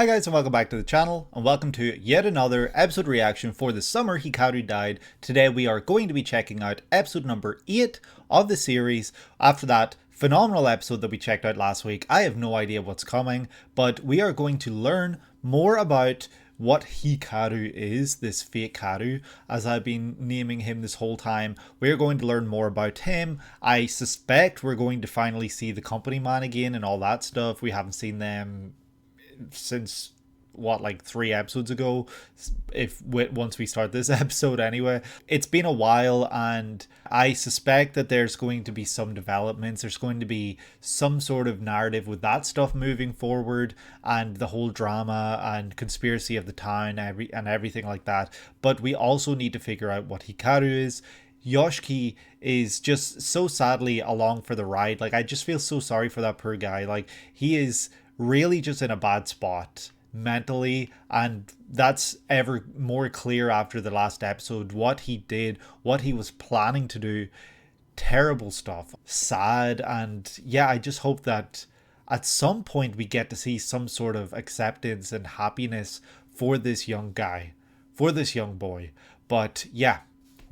Hi guys and welcome back to the channel and welcome to yet another episode reaction for the Summer Hikaru Died. Today we are going to be checking out episode number 8 of the series. After that phenomenal episode that we checked out last week, I have no idea what's coming, but we are going to learn more about what Hikaru is, this fake Karu, as I've been naming him this whole time. We're going to learn more about him. I suspect we're going to finally see the company man again and all that stuff. We haven't seen them since what, like 3 episodes ago, once we start this episode anyway. It's been a while and I suspect that there's going to be some developments. There's going to be some sort of narrative with that stuff moving forward and the whole drama and conspiracy of the town and everything like that. But we also need to figure out what Hikaru is. Yoshiki is just so sadly along for the ride. Like, I just feel so sorry for that poor guy. Like, he is really just in a bad spot mentally, and that's ever more clear after the last episode. What he did, what he was planning to do, terrible stuff, sad. And yeah, I just hope that at some point we get to see some sort of acceptance and happiness for this young guy, for this young boy. But yeah,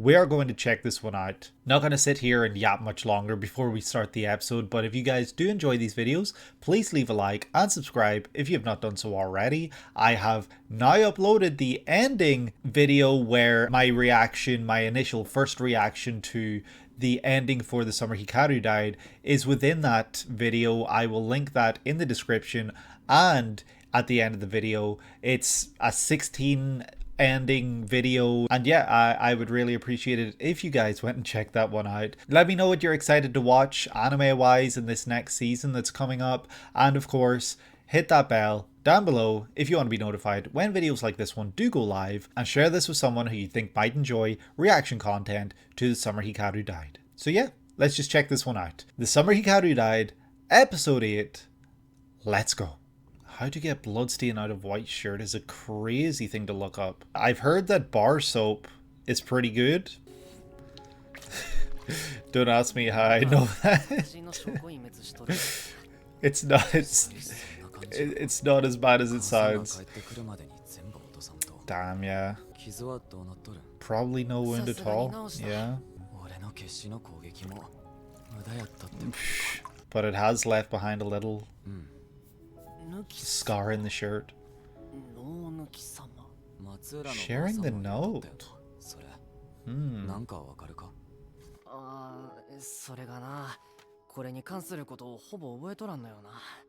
we are going to check this one out. Not going to sit here and yap much longer before we start the episode, but if you guys do enjoy these videos, please leave a like and subscribe if you have not done so already. I have now uploaded the ending video where my reaction, my initial first reaction to the ending for the Summer Hikaru Died is within that video. I will link that in the description and at the end of the video. It's a 16 ending video, and yeah, I would really appreciate it if you guys went and checked that one out. Let me know what you're excited to watch anime wise in this next season that's coming up, and of course hit that bell down below if you want to be notified when videos like this one do go live, and share this with someone who you think might enjoy reaction content to the Summer Hikaru Died. So yeah, let's just check this one out. The Summer Hikaru Died, episode 8. Let's go. How to get bloodstain out of white shirt is a crazy thing to look up. I've heard that bar soap is pretty good. Don't ask me how I know that. It's not as bad as it sounds. Damn, yeah. Probably no wound at all. Yeah. But it has left behind a little scar in the shirt. Sharing the note.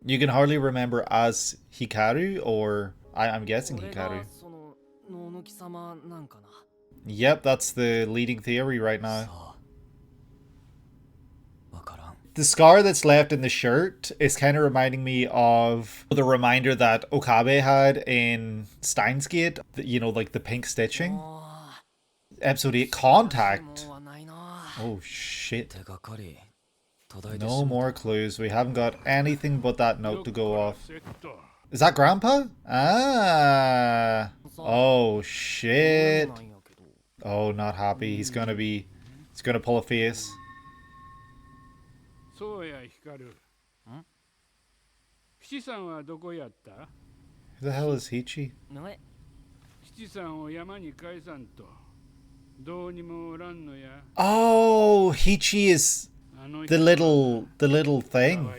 You can hardly remember as Hikaru, or I'm guessing Hikaru. Yep, that's the leading theory right now. The scar that's left in the shirt is kind of reminding me of the reminder that Okabe had in Steins Gate, you know, like the pink stitching. Episode 8, Contact. Oh shit. No more clues. We haven't got anything but that note to go off. Is that Grandpa? Ah. Oh shit. Oh, not happy. He's gonna pull a face. Who the hell is Hichi? Oh, Hichi is the little thing.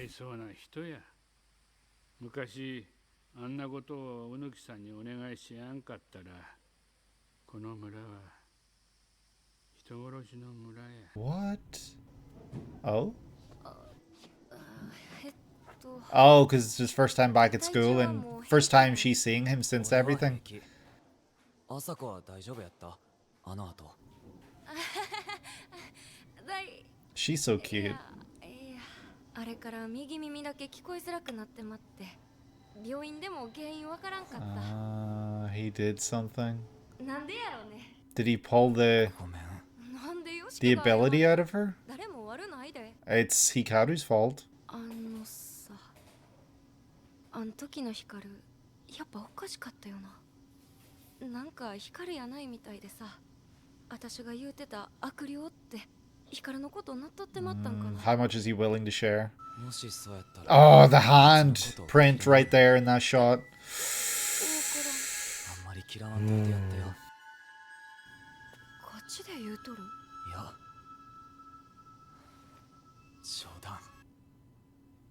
What? Oh? Oh, because it's his first time back at school and first time she's seeing him since everything. She's so cute. He did something. Did he pull the ability out of her? It's Hikaru's fault. How much is he willing to share? Oh, the hand print right there in that shot. 嫌わんといてやってよ。こっちで言うとる？いや、冗談。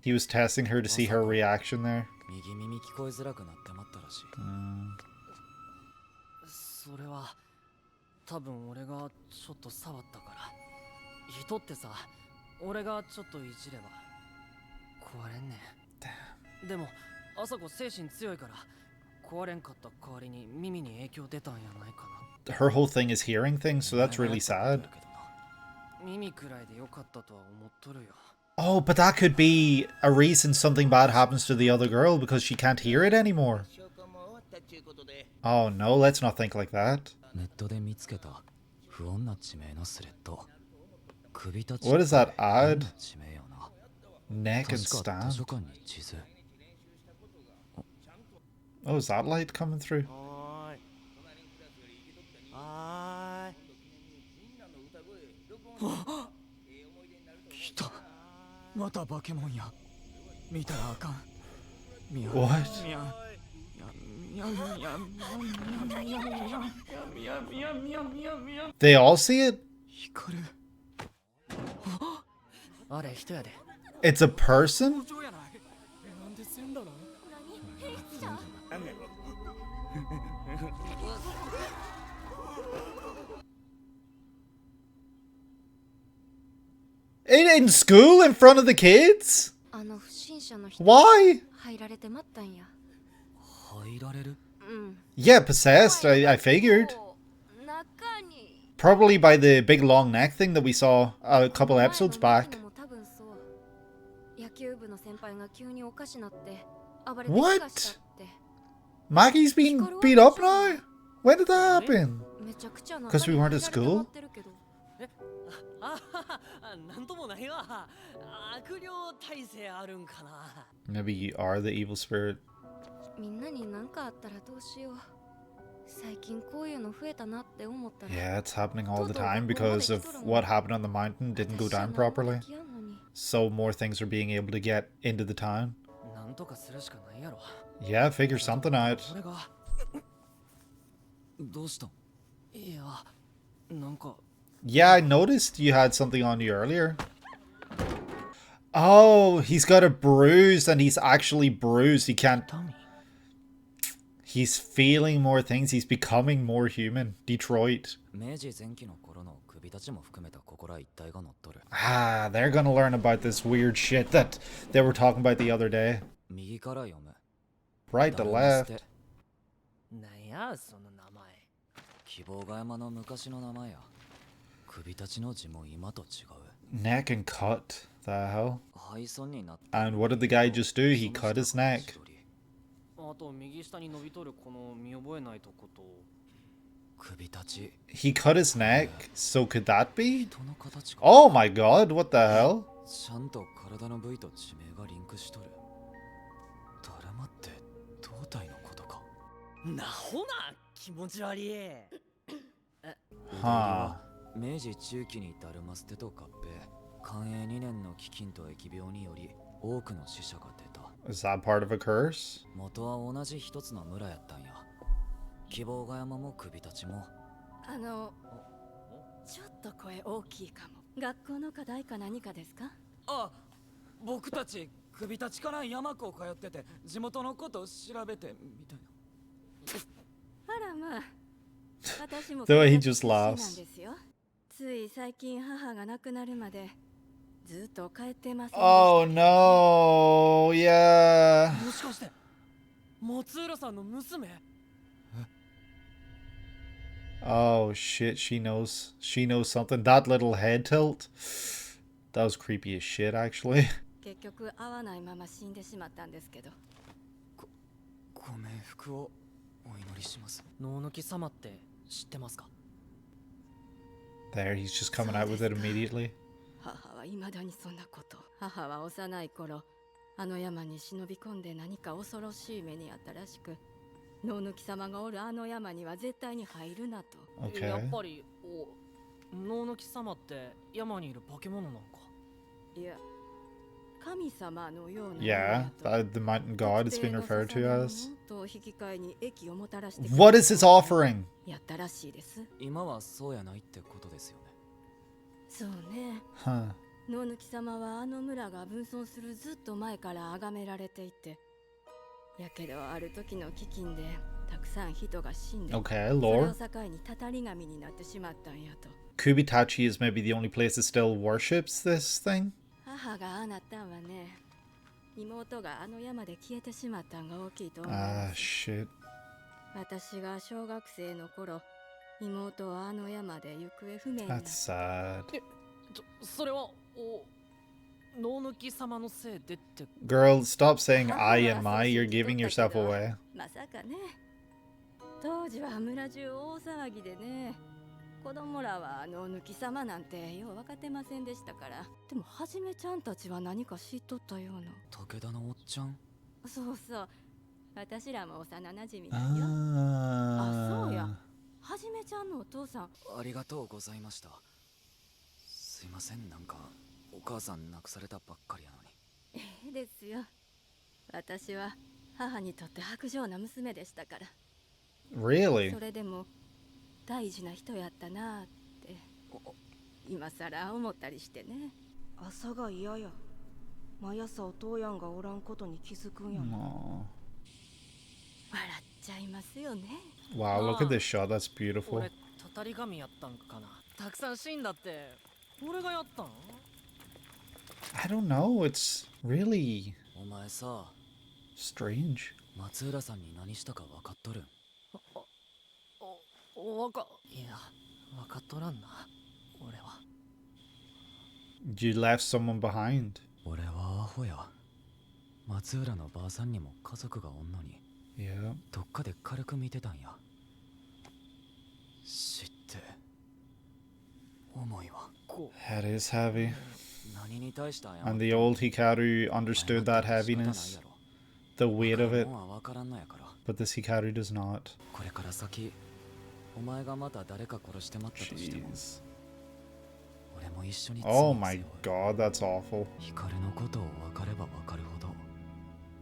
He was testing her to see her reaction there. 右耳聞こえづらくなってまったらしい。それは多分俺がちょっと触ったから。人ってさ、俺がちょっといじれば壊れんねん。でも朝子精神強いから壊れんかった代わりに耳に影響出たんやないかな。 Her whole thing is hearing things, so that's really sad. 耳くらいでよかったとは思っとるよ。 Oh, but that could be a reason something bad happens to the other girl because she can't hear it anymore. Oh no, let's not think like that. ネットで見つけた不穏な地名のスレッド。 What does that add? Neck and stand. Oh, is that light coming through? What? They all see it? It's a person? In school in front of the kids? Why? Yeah, possessed, I figured. Probably by the big long neck thing that we saw a couple episodes back. What? Maggie's been beat up now? When did that happen? Because we weren't at school? Maybe you are the evil spirit. Yeah, it's happening all the time because of what happened on the mountain didn't go down properly. So more things are being able to get into the town. Yeah, figure something out. Yeah, I noticed you had something on you earlier. Oh, he's got a bruise and he's actually bruised. He can't... He's feeling more things. He's becoming more human. Detroit. Ah, they're gonna learn about this weird shit that they were talking about the other day. Right to left. Neck and cut. The hell? And what did the guy just do? He cut his neck. He cut his neck, so could that be? Oh my god, what the hell? Huh. Is that part of a curse? The way he just laughs. Oh no, yeah. Oh shit, she knows something. That little head tilt, that was creepy as shit actually. There, he's just coming out with it immediately. Okay. 能の貴様って山にいる化け物なんか。いや、Yeah, the mountain god it's been referred to as. What is his offering? 今はそうやないってことですよね。そうね。 Huh. 野抜様はあの村が分尊するずっと前から崇められていて、やけどある時の飢饉でたくさん人が死んで、 Okay, それ lore. を境にたたり神になってしまったんやと。 Kubitachi is maybe the only place that still worships this thing. 母がああなったんはね、妹があの山で消えてしまったんが大きいと思いま Ah, す。 shit. 私が小学生の頃、妹はあの山で行方不明になっ That's sad. それは脳抜き様のせいでって。 Girl, stop saying た。 I and my. You're giving yourself away. まさかね。当時は村中大騒ぎでね。子供らは野抜き様なんてよう分かってませんでしたから。でもはじめちゃんたちは何か知っとったような。武田のおっちゃん。そうそう。私らも幼馴染なんよ。あ、そうや。 Ah. はじめちゃんのお父さん。ありがとうございました。すいません、なんかお母さん亡くされたばっかりやのに。ですよ。私は母にとって薄情な娘でしたから。 Really? それでも大事な人やったなって今さら思ったりしてね。朝が嫌や。毎朝お父やんがおらんことに気づくんやもん。 Aw. 笑っちゃいますよね。 Wow, look at this shot. That's beautiful. 俺たたり神やったんかな。たくさん死んだって俺がやったん？ I don't know. It's really お前さ、 strange. 松浦さんに何したか分かっとるん？いや、分かっとらんな。俺は。 You left someone behind. 俺はアホや。松浦のばあさんにも家族がおんのに。 Yeah. どっかで軽く見てたんや。知って重いわ。 That is heavy. 何に対したんや。 And the old Hikaru understood that heaviness, the weight of it, もう分からんのやから。 but this Hikaru does not. これから先、お前がまた誰か殺してまったとしても、 Jeez. 俺も一緒に。 Oh my god, that's awful. 光のことを分かれば分かるほど、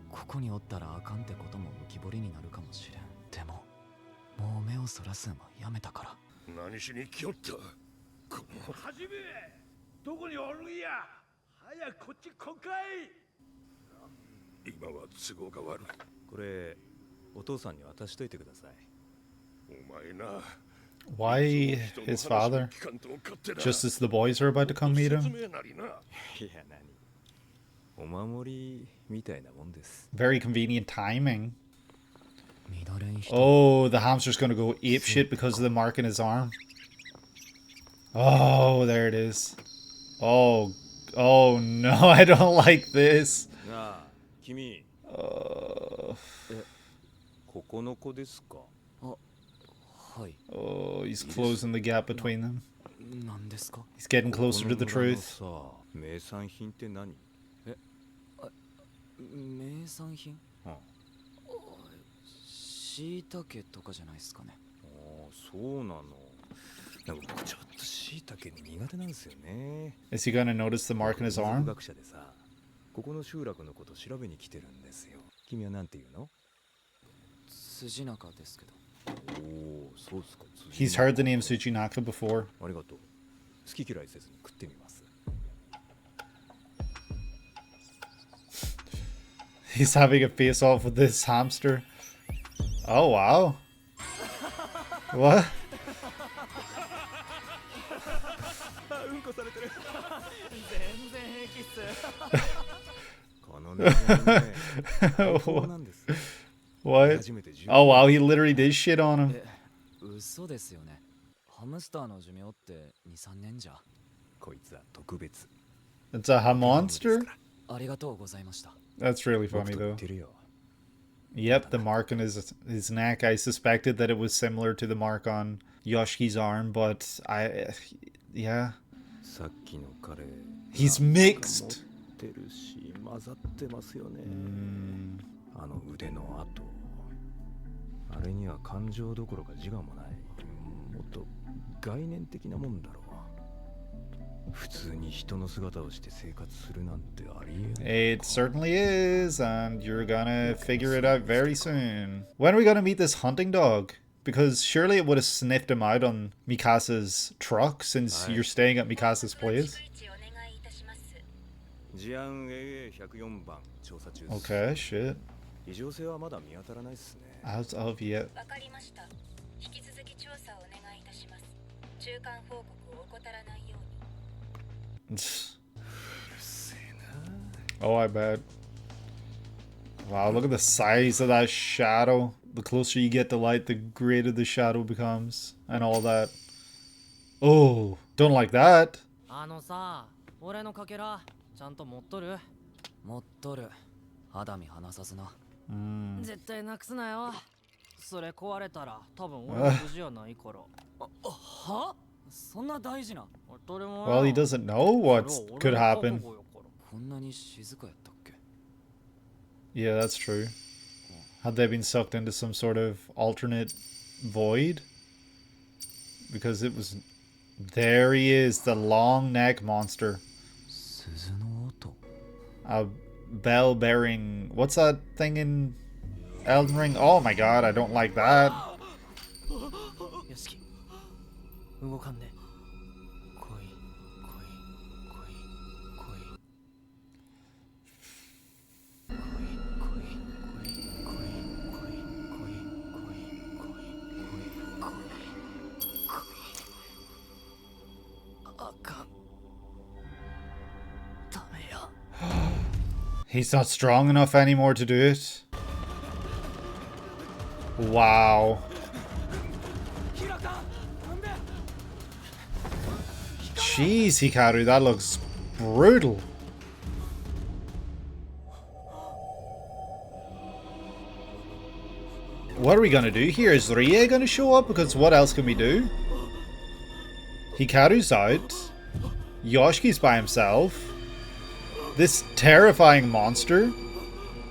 ここにおったらあかんってことも浮き彫りになるかもしれん。でももう目をそらすんはやめたから。何しに来よった。このはじめどこにおるんや。早くこっち来んかい。今は都合が悪い。これお父さんに渡しといてください。お前な。 Why his father? Just as the boys are about to come meet him? いや何、お守りみたいなもんです。 Very convenient timing. 乱れん人。 Oh, the hamster's gonna go apeshit because of the mark in his arm. Oh, there it is. Oh, oh no, I don't like this. なあ、君、 Oh, ここの子ですか？はい。 oh, he's closing the gap between them. 何ですか？ He's getting closer to the この村の truth. さ、名産品って何？名産品？ああ、しいたけとかじゃないですかね。そうなの。なんか僕ちょっとしいたけに苦手なんですよね。 Is he gonna notice the mark in his 僕 arm? 学者でさ、ここの集落のこと調べに来てるんですよ。君はなんて言うの？筋中ですけど。おお、そうっすか。 He's heard the name Tsuchinaka before. ありがとう。好き嫌いせずに食ってみます。 He's having a face off with this hamster. Oh wow. What? うんこされてる。全然平気っす。このね、そうなんです。 What? 初めて10 Oh wow, he literally did shit on him. 嘘ですよね。ハムスターの寿命って2、3年じゃ。こいつは特別。 It's a monster? ありがとうございました。 That's really 僕 funny と言 though. ってるよ。 Yep, the mark on his neck. I suspected that it was similar to the mark on Yoshiki's arm, but yeah. さっきの彼、 He's mixed. 持ってるし、混ざってますよね。 あの腕の跡。あれには感情どころか自我もない。もっと概念的なもんだろう。It certainly is, and you're gonna figure it out very soon. When are we gonna meet this hunting dog? Because surely it would have sniffed him out on Mikasa's truck, since you're staying at Mikasa's place. Okay, shit. As of yet. Oh, I bet. Wow, look at the size of that shadow. The closer you get to light, the greater the shadow becomes. And all that. Oh, don't like that. さ、俺のかけらちゃんと持っとる？持っとる。肌身離さずな。絶対なくすなよ。それ壊れたら多分俺の無事じゃないから。は？そんな大事な。Well, he doesn't know what could happen. こんなに静かやったっけ? Yeah, that's true. Had they been sucked into some sort of alternate void? Because it was... There he is, the long neck monster. A bell-bearing... What's that thing in Elden Ring? Oh my god, I don't like that. He's not strong enough anymore to do it. Wow. Jeez, Hikaru, that looks brutal. What are we gonna do here? Is Rie gonna show up? Because what else can we do? Hikaru's out. Yoshiki's by himself. This terrifying monster.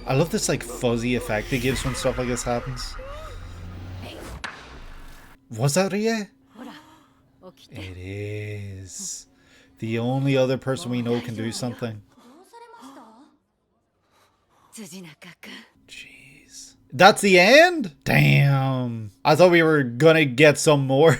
I love this like fuzzy effect it gives when stuff like this happens. Was that Rie? It is. The only other person we know can do something. Jeez. That's the end? Damn. I thought we were gonna get some more.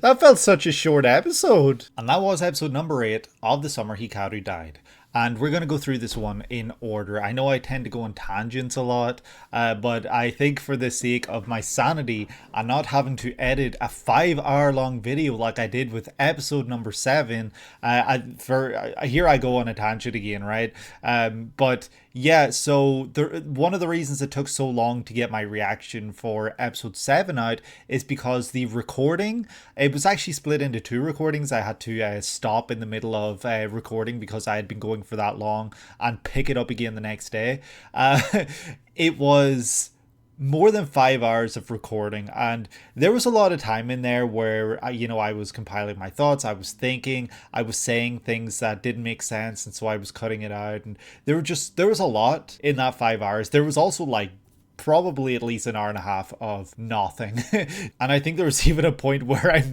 That felt such a short episode. And that was episode number 8 of The Summer Hikaru Died. And we're going to go through this one in order. I know I tend to go on tangents a lot, but I think for the sake of my sanity and not having to edit a 5-hour-long video like I did with episode number 7, here I go on a tangent again, right? But yeah, so one of the reasons it took so long to get my reaction for episode 7 out is because the recording, it was actually split into 2 recordings. I had to stop in the middle of recording because I had been going for that long and pick it up again the next day. It was more than 5 hours of recording, and there was a lot of time in there where I was compiling my thoughts, I was thinking, I was saying things that didn't make sense, and so I was cutting it out, and there was a lot in that 5 hours. There was also like probably at least an hour and a half of nothing. And I think there was even a point where I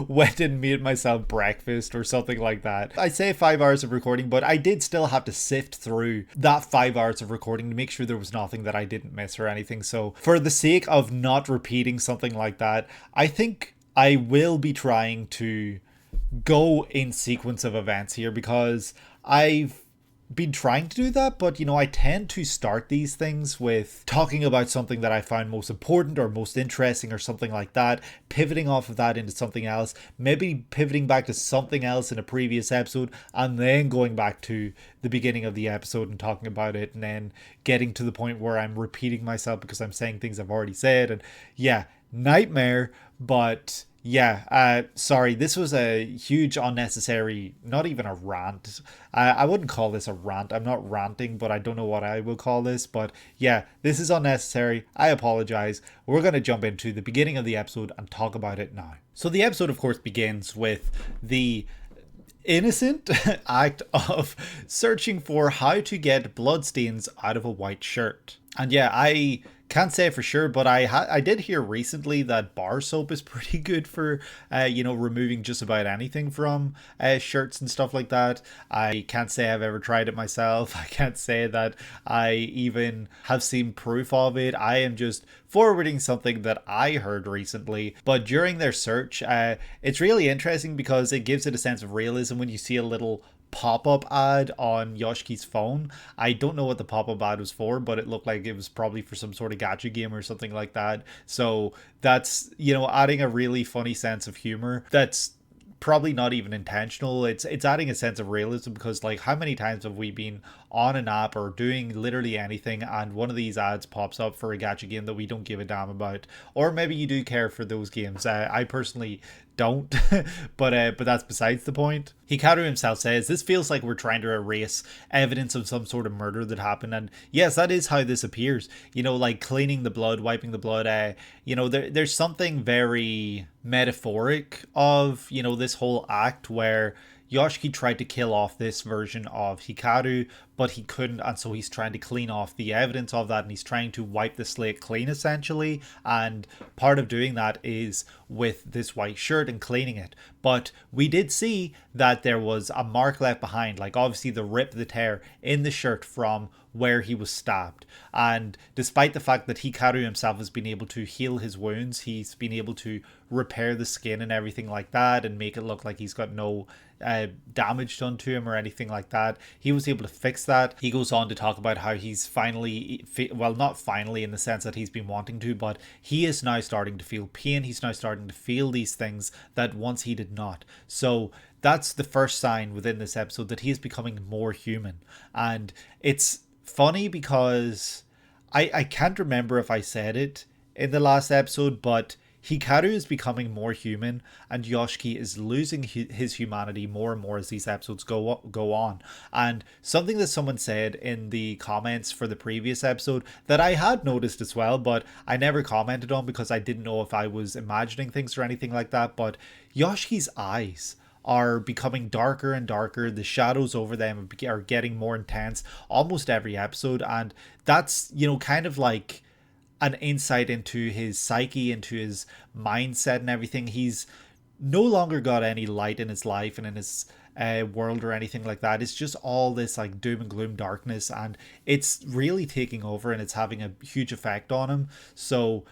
went and made myself breakfast or something like that. I say 5 hours of recording, but I did still have to sift through that 5 hours of recording to make sure there was nothing that I didn't miss or anything. So for the sake of not repeating something like that, I think I will be trying to go in sequence of events here, because I've been trying to do that, but I tend to start these things with talking about something that I found most important or most interesting or something like that, pivoting off of that into something else, maybe pivoting back to something else in a previous episode, and then going back to the beginning of the episode and talking about it, and then getting to the point where I'm repeating myself because I'm saying things I've already said. And yeah, nightmare. But yeah, sorry, this was a huge unnecessary, not even a rant. I wouldn't call this a rant. I'm not ranting, but I don't know what I will call this. But yeah, this is unnecessary. I apologize. We're going to jump into the beginning of the episode and talk about it now. So the episode, of course, begins with the innocent act of searching for how to get bloodstains out of a white shirt. And yeah, I Can't say for sure, but I did hear recently that bar soap is pretty good for removing just about anything from shirts and stuff like that. I can't say I've ever tried it myself. I can't say that I even have seen proof of it. I am just forwarding something that I heard recently. But during their search, it's really interesting because it gives it a sense of realism when you see a little pop-up ad on Yoshki's phone. I don't know what the pop-up ad was for, but it looked like it was probably for some sort of gacha game or something like that. So that's, adding a really funny sense of humor that's probably not even intentional. It's adding a sense of realism, because like, how many times have we been on an app or doing literally anything and one of these ads pops up for a gacha game that we don't give a damn about? Or maybe you do care for those games. I personally don't, but that's besides the point. Hikaru himself says this feels like we're trying to erase evidence of some sort of murder that happened, and yes, that is how this appears. Like cleaning the blood, wiping the blood. There's something very metaphoric of this whole act where Yoshiki tried to kill off this version of Hikaru, but he couldn't, and so he's trying to clean off the evidence of that, and he's trying to wipe the slate clean, essentially. And part of doing that is with this white shirt and cleaning it. But we did see that there was a mark left behind, like obviously the tear in the shirt from where he was stabbed. And despite the fact that Hikaru himself has been able to heal his wounds, he's been able to repair the skin and everything like that and make it look like he's got no damage done to him or anything like that. He was able to fix that. He goes on to talk about how he's finally, well, not finally in the sense that he's been wanting to, but he is now starting to feel pain. He's now starting to feel these things that once he did not. So that's the first sign within this episode that he is becoming more human. And it's funny because I can't remember if I said it in the last episode, but Hikaru is becoming more human and Yoshiki is losing his humanity more and more as these episodes go on. And something that someone said in the comments for the previous episode that I had noticed as well, but I never commented on because I didn't know if I was imagining things or anything like that, but Yoshiki's eyes are becoming darker and darker. The shadows over them are getting more intense almost every episode, and that's, kind of like an insight into his psyche, into his mindset and everything. He's no longer got any light in his life and in his world or anything like that. It's just all this like doom and gloom darkness, and it's really taking over and it's having a huge effect on him. So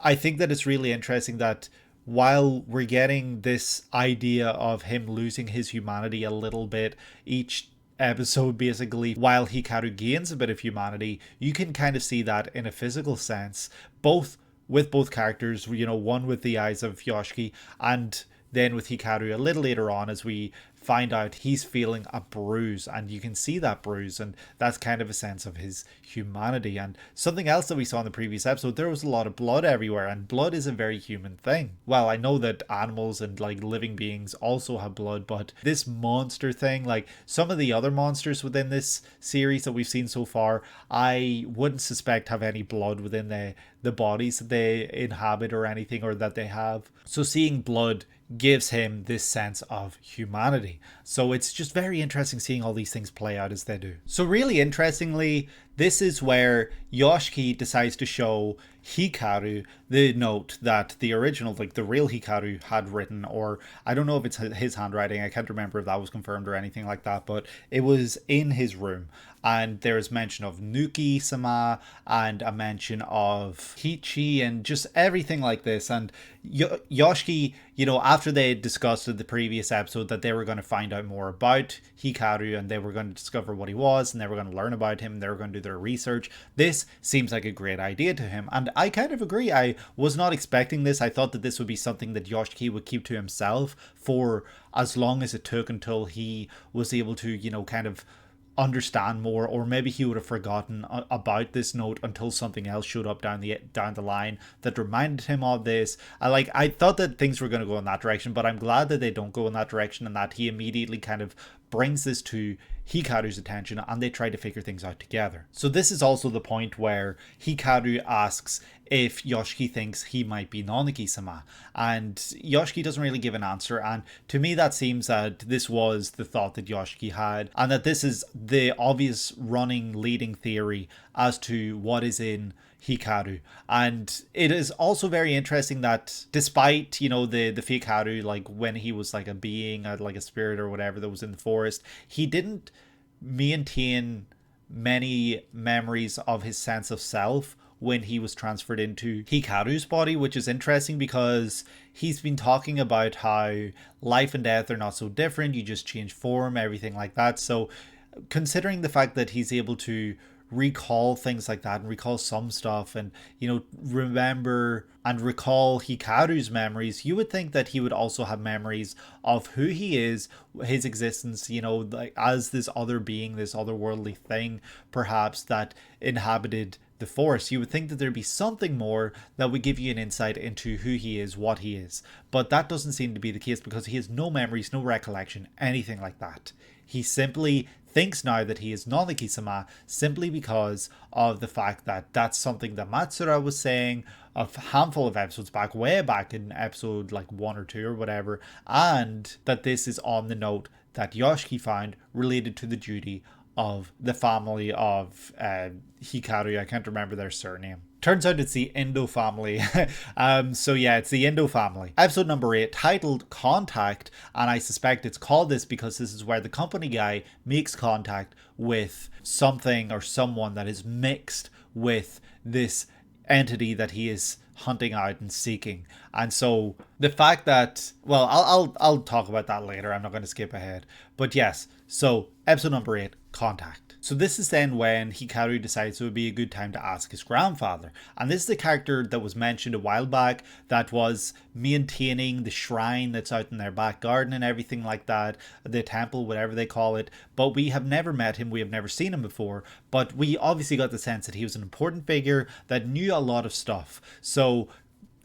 I think that it's really interesting that while we're getting this idea of him losing his humanity a little bit each episode, basically, while Hikaru gains a bit of humanity, you can kind of see that in a physical sense, both with both characters, one with the eyes of Yoshiki and then with Hikaru a little later on as we find out he's feeling a bruise, and you can see that bruise, and that's kind of a sense of his humanity. And something else that we saw in the previous episode, there was a lot of blood everywhere, and blood is a very human thing. Well, I know that animals and like living beings also have blood, but this monster thing, like some of the other monsters within this series that we've seen so far, I wouldn't suspect have any blood within the bodies that they inhabit or anything, or that they have. So seeing blood gives him this sense of humanity. So it's just very interesting seeing all these things play out as they do. So really interestingly, this is where Yoshiki decides to show Hikaru the note that the original, like the real Hikaru had written, or I don't know if it's his handwriting, I can't remember if that was confirmed or anything like that, but it was in his room. And there's mention of Nuki-sama and a mention of Hichi and just everything like this. And Yoshiki, after they discussed in the previous episode that they were going to find out more about Hikaru and they were going to discover what he was and they were going to learn about him and they were going to do their research, this seems like a great idea to him. And I kind of agree. I was not expecting this. I thought that this would be something that Yoshiki would keep to himself for as long as it took until he was able to, kind of understand more, or maybe he would have forgotten about this note until something else showed up down the line that reminded him of this. I thought that things were going to go in that direction, but I'm glad that they don't go in that direction and that he immediately kind of brings this to Hikaru's attention and they try to figure things out together. So this is also the point where Hikaru asks if Yoshiki thinks he might be Nonuki-sama, and Yoshiki doesn't really give an answer, and to me that seems that this was the thought that Yoshiki had, and that this is the obvious running leading theory as to what is in Hikaru. And it is also very interesting that despite, you know, the fake Haru, like when he was like a being, like a spirit or whatever that was in the forest, he didn't maintain many memories of his sense of self when he was transferred into Hikaru's body, which is interesting because he's been talking about how life and death are not so different, you just change form, everything like that. So considering the fact that he's able to recall things like that and recall some stuff and, you know, remember and recall Hikaru's memories, you would think that he would also have memories of who he is, his existence, you know, like as this other being, this otherworldly thing perhaps that inhabited the force. You would think that there'd be something more that would give you an insight into who he is, what he is, but that doesn't seem to be the case because he has no memories, no recollection, anything like that. He simply thinks now that he is Nanaki-sama simply because of the fact that that's something that Matsura was saying a handful of episodes back, way back in episode like 1 or 2 or whatever, and that this is on the note that Yoshiki found related to the duty of the family of Hikaru. I can't remember their surname. Turns out it's the Indo family. So yeah, it's the Indo family. Episode number 8, titled Contact, and I suspect it's called this because this is where the company guy makes contact with something or someone that is mixed with this entity that he is hunting out and seeking. And so the fact that, well, I'll talk about that later. I'm not going to skip ahead. But yes, so episode number 8, Contact. So this is then when Hikaru decides it would be a good time to ask his grandfather. And this is the character that was mentioned a while back that was maintaining the shrine that's out in their back garden and everything like that, the temple, whatever they call it. But we have never met him, we have never seen him before, but we obviously got the sense that he was an important figure that knew a lot of stuff. So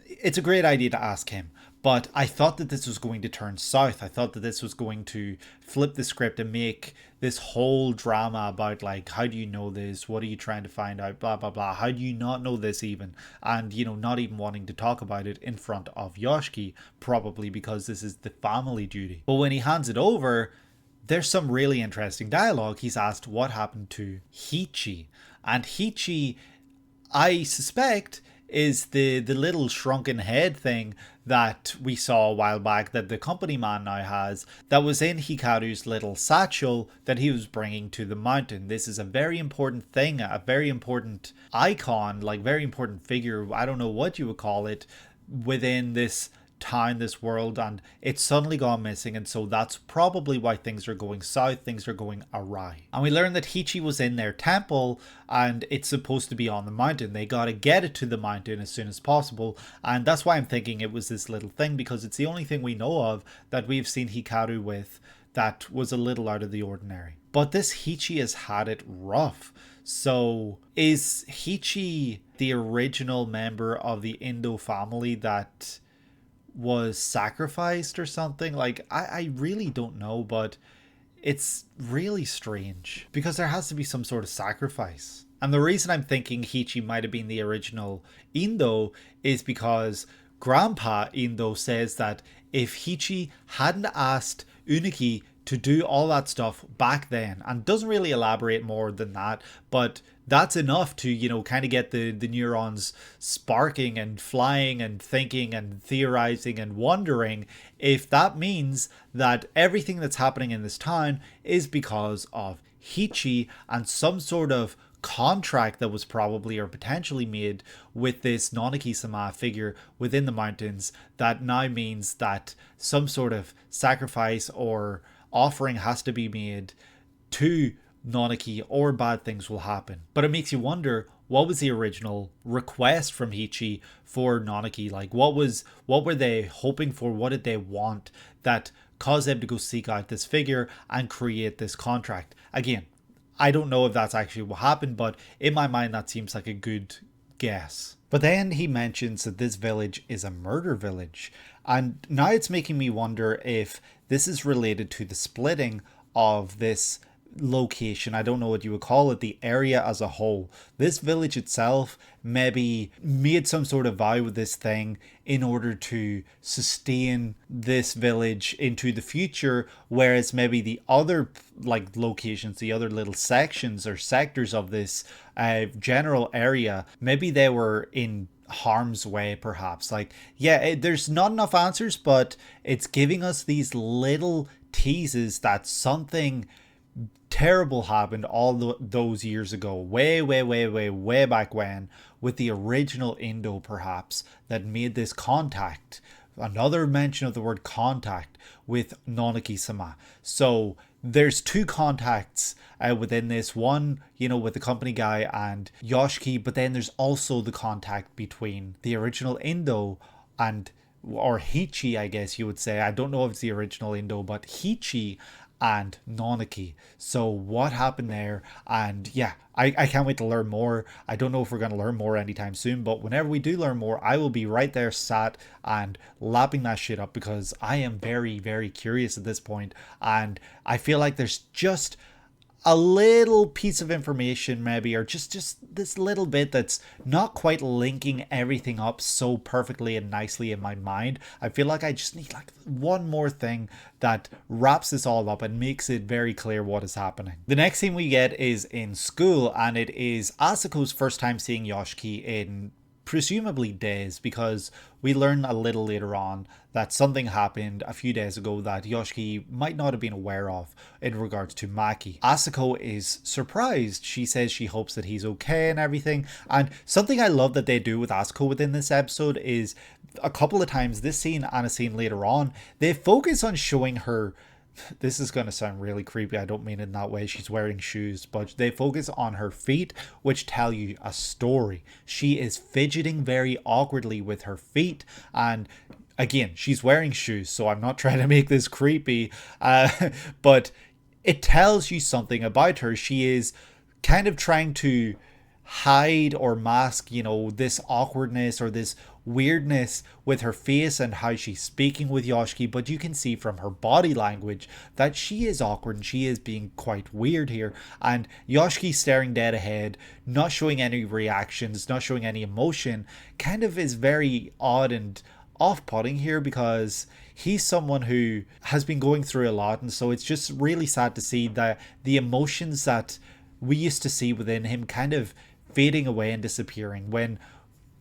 it's a great idea to ask him. But I thought that this was going to turn south. I thought that this was going to flip the script and make this whole drama about like, how do you know this? What are you trying to find out? Blah, blah, blah. How do you not know this even? And, you know, not even wanting to talk about it in front of Yoshiki, probably because this is the family duty. But when he hands it over, there's some really interesting dialogue. He's asked what happened to Hichi. And Hichi, I suspect, is the little shrunken head thing that we saw a while back that the company man now has, that was in Hikaru's little satchel that he was bringing to the mountain. This is a very important thing, a very important icon, like very important figure, I don't know what you would call it, within this town, this world, and it's suddenly gone missing, and so that's probably why things are going south, things are going awry. And we learned that Hichi was in their temple and it's supposed to be on the mountain. They gotta get it to the mountain as soon as possible, and that's why I'm thinking it was this little thing, because it's the only thing we know of that we've seen Hikaru with that was a little out of the ordinary. But this Hichi has had it rough. So is Hichi the original member of the Indo family that was sacrificed or something? Like, I really don't know, but it's really strange because there has to be some sort of sacrifice. And the reason I'm thinking Hichi might have been the original Indo is because Grandpa Indo says that if Hichi hadn't asked Uniki to do all that stuff back then, and doesn't really elaborate more than that, but that's enough to, you know, kind of get the neurons sparking and flying and thinking and theorizing and wondering if that means that everything that's happening in this town is because of Hichi and some sort of contract that was probably or potentially made with this Nanaki-sama figure within the mountains that now means that some sort of sacrifice or offering has to be made to Nanaki or bad things will happen. But it makes you wonder, what was the original request from Hichi for Nanaki? Like, what were they hoping for? What did they want that caused them to go seek out this figure and create this contract? Again, I don't know if that's actually what happened, but in my mind that seems like a good guess. But then he mentions that this village is a murder village, and now it's making me wonder if this is related to the splitting of this location, I don't know what you would call it, the area as a whole, this village itself maybe made some sort of vow with this thing in order to sustain this village into the future, whereas maybe the other like locations, the other little sections or sectors of this general area, maybe they were in harm's way, perhaps. Like, yeah, there's not enough answers, but it's giving us these little teases that something terrible happened all those years ago, way back when, with the original Indo, perhaps, that made this contact. Another mention of the word contact with Nonaki-sama. So there's two contacts within this one, you know, with the company guy and Yoshiki, but then there's also the contact between the original Indo and, or Hichi, I guess you would say. I don't know if it's the original Indo, but Hichi and Nonaki. So what happened there? And yeah, I can't wait to learn more. I don't know if we're going to learn more anytime soon, but whenever we do learn more, I will be right there sat and lapping that shit up, because I am very curious at this point, and I feel like there's just a little piece of information maybe, or just this little bit that's not quite linking everything up so perfectly and nicely in my mind. I feel like I just need like one more thing that wraps this all up and makes it very clear what is happening. The next scene we get is in school, and it is Asuko's first time seeing Yoshiki in presumably days, because we learn a little later on that something happened a few days ago that Yoshiki might not have been aware of in regards to Maki. Asuko is surprised. She says she hopes that he's okay and everything. And something I love that they do with Asuko within this episode is a couple of times, this scene and a scene later on, they focus on showing her. This is going to sound really creepy. I don't mean it in that way. She's wearing shoes, but they focus on her feet, which tell you a story. She is fidgeting very awkwardly with her feet, and again, she's wearing shoes, so I'm not trying to make this creepy, but it tells you something about her. She is kind of trying to hide or mask, you know, this awkwardness or this weirdness with her face and how she's speaking with Yoshiki, but you can see from her body language that she is awkward and she is being quite weird here. And Yoshiki staring dead ahead, not showing any reactions, not showing any emotion, kind of is very odd and off-putting here, because he's someone who has been going through a lot, and so it's just really sad to see that the emotions that we used to see within him kind of fading away and disappearing. When,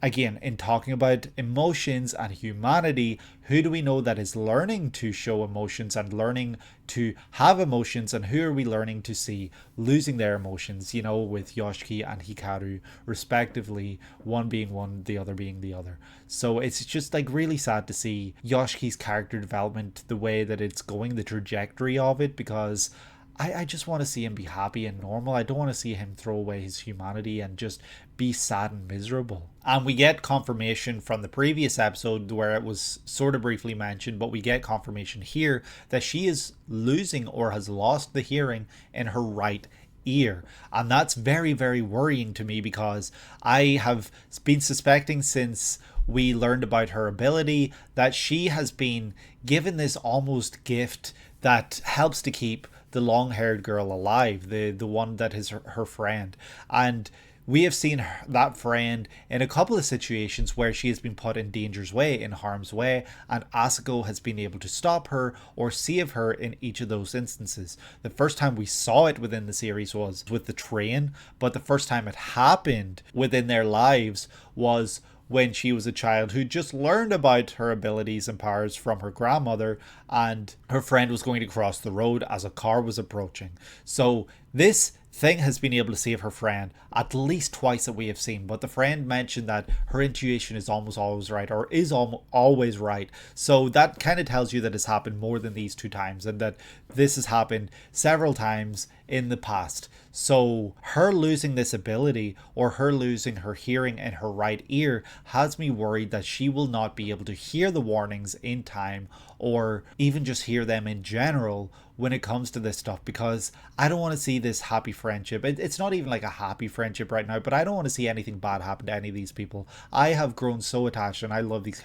again, in talking about emotions and humanity, who do we know that is learning to show emotions and learning to have emotions, and who are we learning to see losing their emotions, you know, with Yoshiki and Hikaru respectively, one being one, the other being the other. So it's just like really sad to see Yoshiki's character development, the way that it's going, the trajectory of it, because I just want to see him be happy and normal. I don't want to see him throw away his humanity and just be sad and miserable. And we get confirmation from the previous episode where it was sort of briefly mentioned, but we get confirmation here that she is losing or has lost the hearing in her right ear. And that's very worrying to me, because I have been suspecting since we learned about her ability that she has been given this almost gift that helps to keep the long-haired girl alive, the one that is her friend. And we have seen that friend in a couple of situations where she has been put in danger's way, in harm's way, and Asuko has been able to stop her or save her in each of those instances. The first time we saw it within the series was with the train, but the first time it happened within their lives was when she was a child who just learned about her abilities and powers from her grandmother, and her friend was going to cross the road as a car was approaching. So this thing has been able to save her friend at least twice that we have seen, but the friend mentioned that her intuition is almost always right, or is always right. So that kind of tells you that it's happened more than these two times, and that this has happened several times in the past. So her losing this ability, or her losing her hearing in her right ear, has me worried that she will not be able to hear the warnings in time, or even just hear them in general when it comes to this stuff, because I don't want to see this happy friendship. It's not even like a happy friendship right now, but I don't want to see anything bad happen to any of these people. I have grown so attached, and I love these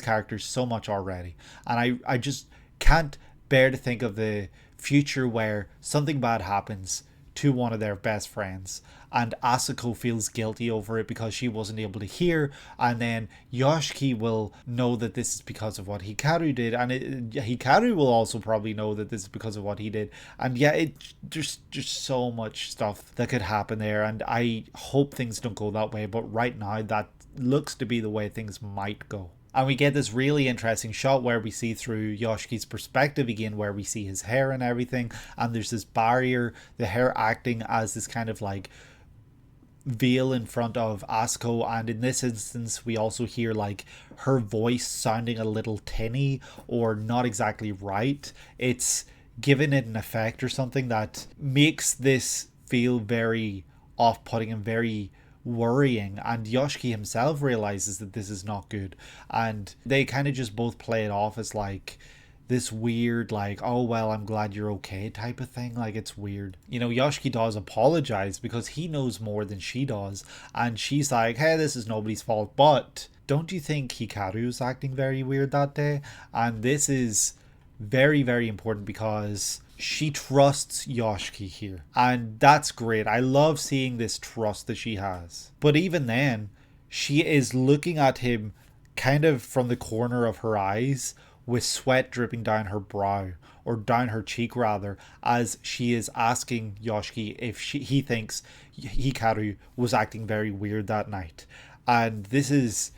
characters so much already, and I just can't bear to think of the future where something bad happens to one of their best friends, and Asuko feels guilty over it because she wasn't able to hear, and then Yoshiki will know that this is because of what Hikaru did, and Hikaru will also probably know that this is because of what he did. And yeah, there's just so much stuff that could happen there, and I hope things don't go that way, but right now that looks to be the way things might go. And we get this really interesting shot where we see through Yoshiki's perspective again, where we see his hair and everything, and there's this barrier, the hair acting as this kind of like veil in front of Asuko. And in this instance we also hear like her voice sounding a little tinny or not exactly right. It's given it an effect or something that makes this feel very off-putting and very worrying, and Yoshiki himself realizes that this is not good, and they kind of just both play it off as like this weird like, oh well, I'm glad you're okay type of thing. Like, it's weird. You know, Yoshiki does apologize because he knows more than she does, and she's like, hey, this is nobody's fault, but don't you think Hikaru was acting very weird that day? And this is very, very important because she trusts Yoshiki here, and that's great. I love seeing this trust that she has. But even then, she is looking at him kind of from the corner of her eyes with sweat dripping down her brow, or down her cheek rather, as she is asking Yoshiki if he thinks Hikaru was acting very weird that night. And this is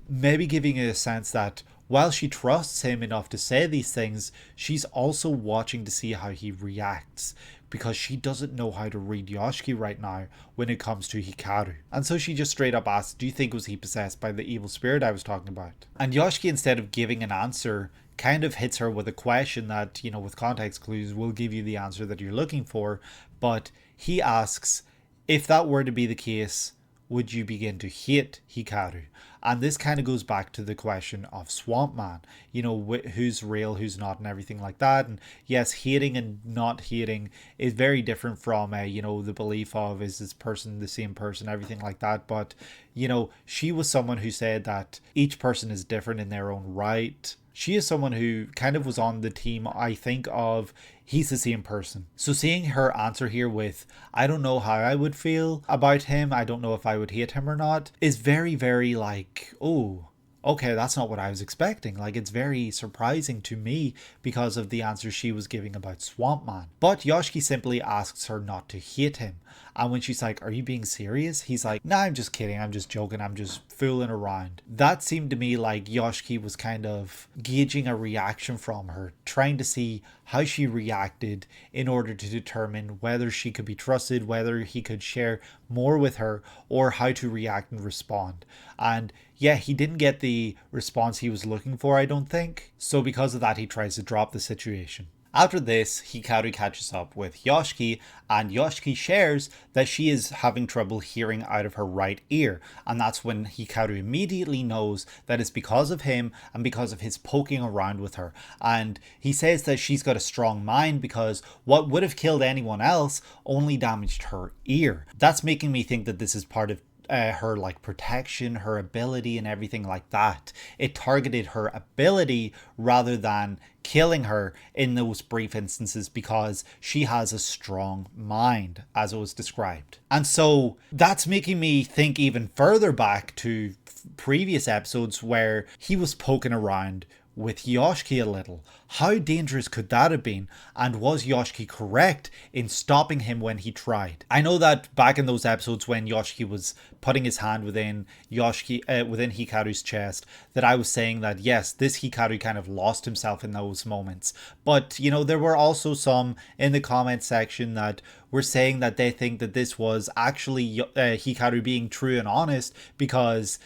maybe giving it a sense that while she trusts him enough to say these things, she's also watching to see how he reacts, because she doesn't know how to read Yoshiki right now when it comes to Hikaru. And so she just straight up asks, do you think was he possessed by the evil spirit I was talking about? And Yoshiki, instead of giving an answer, kind of hits her with a question that, you know, with context clues will give you the answer that you're looking for. But he asks, if that were to be the case, would you begin to hate Hikaru? And this kind of goes back to the question of Swamp Man, you know, who's real, who's not, and everything like that. And yes, hating and not hating is very different from, you know, the belief of, is this person the same person, everything like that. But, you know, she was someone who said that each person is different in their own right. She is someone who kind of was on the team, I think, of he's the same person. So seeing her answer here with, I don't know how I would feel about him, I don't know if I would hate him or not, is very, very like, oh, okay, that's not what I was expecting. Like, it's very surprising to me because of the answer she was giving about Swamp Man. But Yoshiki simply asks her not to hate him. And when she's like, are you being serious? He's like, nah, I'm just kidding. I'm just joking. I'm just fooling around. That seemed to me like Yoshiki was kind of gauging a reaction from her, trying to see how she reacted in order to determine whether she could be trusted, whether he could share more with her, or how to react and respond. And yeah, he didn't get the response he was looking for, I don't think. So because of that, he tries to drop the situation. After this, Hikaru catches up with Yoshiki, and Yoshiki shares that she is having trouble hearing out of her right ear, and that's when Hikaru immediately knows that it's because of him and because of his poking around with her. And he says that she's got a strong mind because what would have killed anyone else only damaged her ear. That's making me think that this is part of her like protection, her ability and everything like that. It targeted her ability rather than killing her in those brief instances because she has a strong mind, as it was described. And so that's making me think even further back to previous episodes where he was poking around with Yoshiki a little. How dangerous could that have been? And was Yoshiki correct in stopping him when he tried? I know that back in those episodes when Yoshiki was putting his hand within within Hikaru's chest, that I was saying that yes, this Hikaru kind of lost himself in those moments. But you know, there were also some in the comment section that were saying that they think that this was actually Hikaru being true and honest, because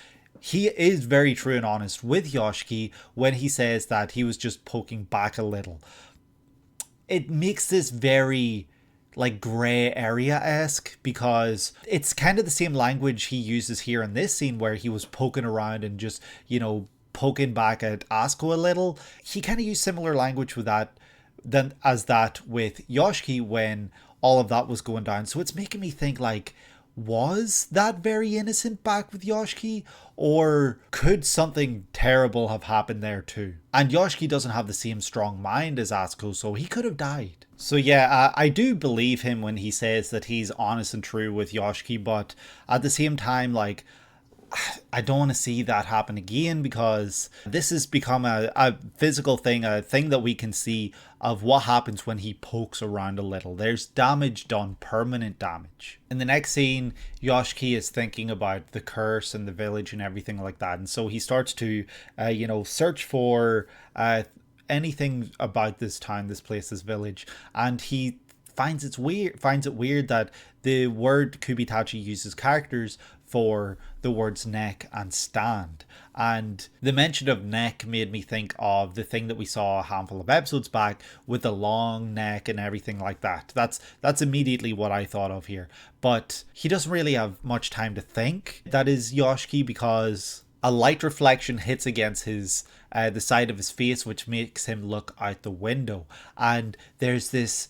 he is very true and honest with Yoshiki when he says that he was just poking back a little. It makes this very like grey area-esque because it's kind of the same language he uses here in this scene where he was poking around and just, you know, poking back at Asuko a little. He kind of used similar language with that as that with Yoshiki when all of that was going down. So it's making me think like, was that very innocent back with Yoshiki, or could something terrible have happened there too? And Yoshiki doesn't have the same strong mind as Asuko, so he could have died. So yeah, I do believe him when he says that he's honest and true with Yoshiki, but at the same time, like, I don't want to see that happen again, because this has become a physical thing, a thing that we can see of what happens when he pokes around a little. There's damage done, permanent damage. In the next scene, Yoshiki is thinking about the curse and the village and everything like that, and so he starts to, search for anything about this town, this place, this village, and he finds it weird that the word Kubitachi uses characters for the words neck and stand. And the mention of neck made me think of the thing that we saw a handful of episodes back with the long neck and everything like that. That's immediately what I thought of here. But he doesn't really have much time to think. That is Yoshiki, because a light reflection hits against his the side of his face, which makes him look out the window. And there's this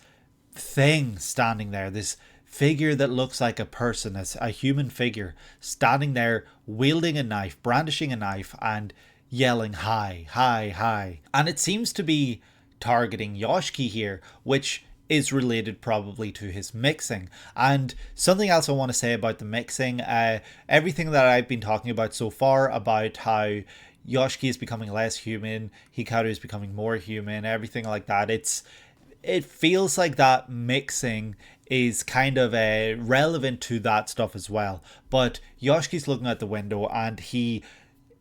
thing standing there, this figure that looks like a person, as a human figure, standing there wielding a knife, brandishing a knife, and yelling hi, hi, hi. And it seems to be targeting Yoshiki here, which is related probably to his mixing. And something else I want to say about the mixing, everything that I've been talking about so far about how Yoshiki is becoming less human, Hikaru is becoming more human, everything like that, it feels like that mixing is kind of relevant to that stuff as well. But Yoshiki's looking out the window and he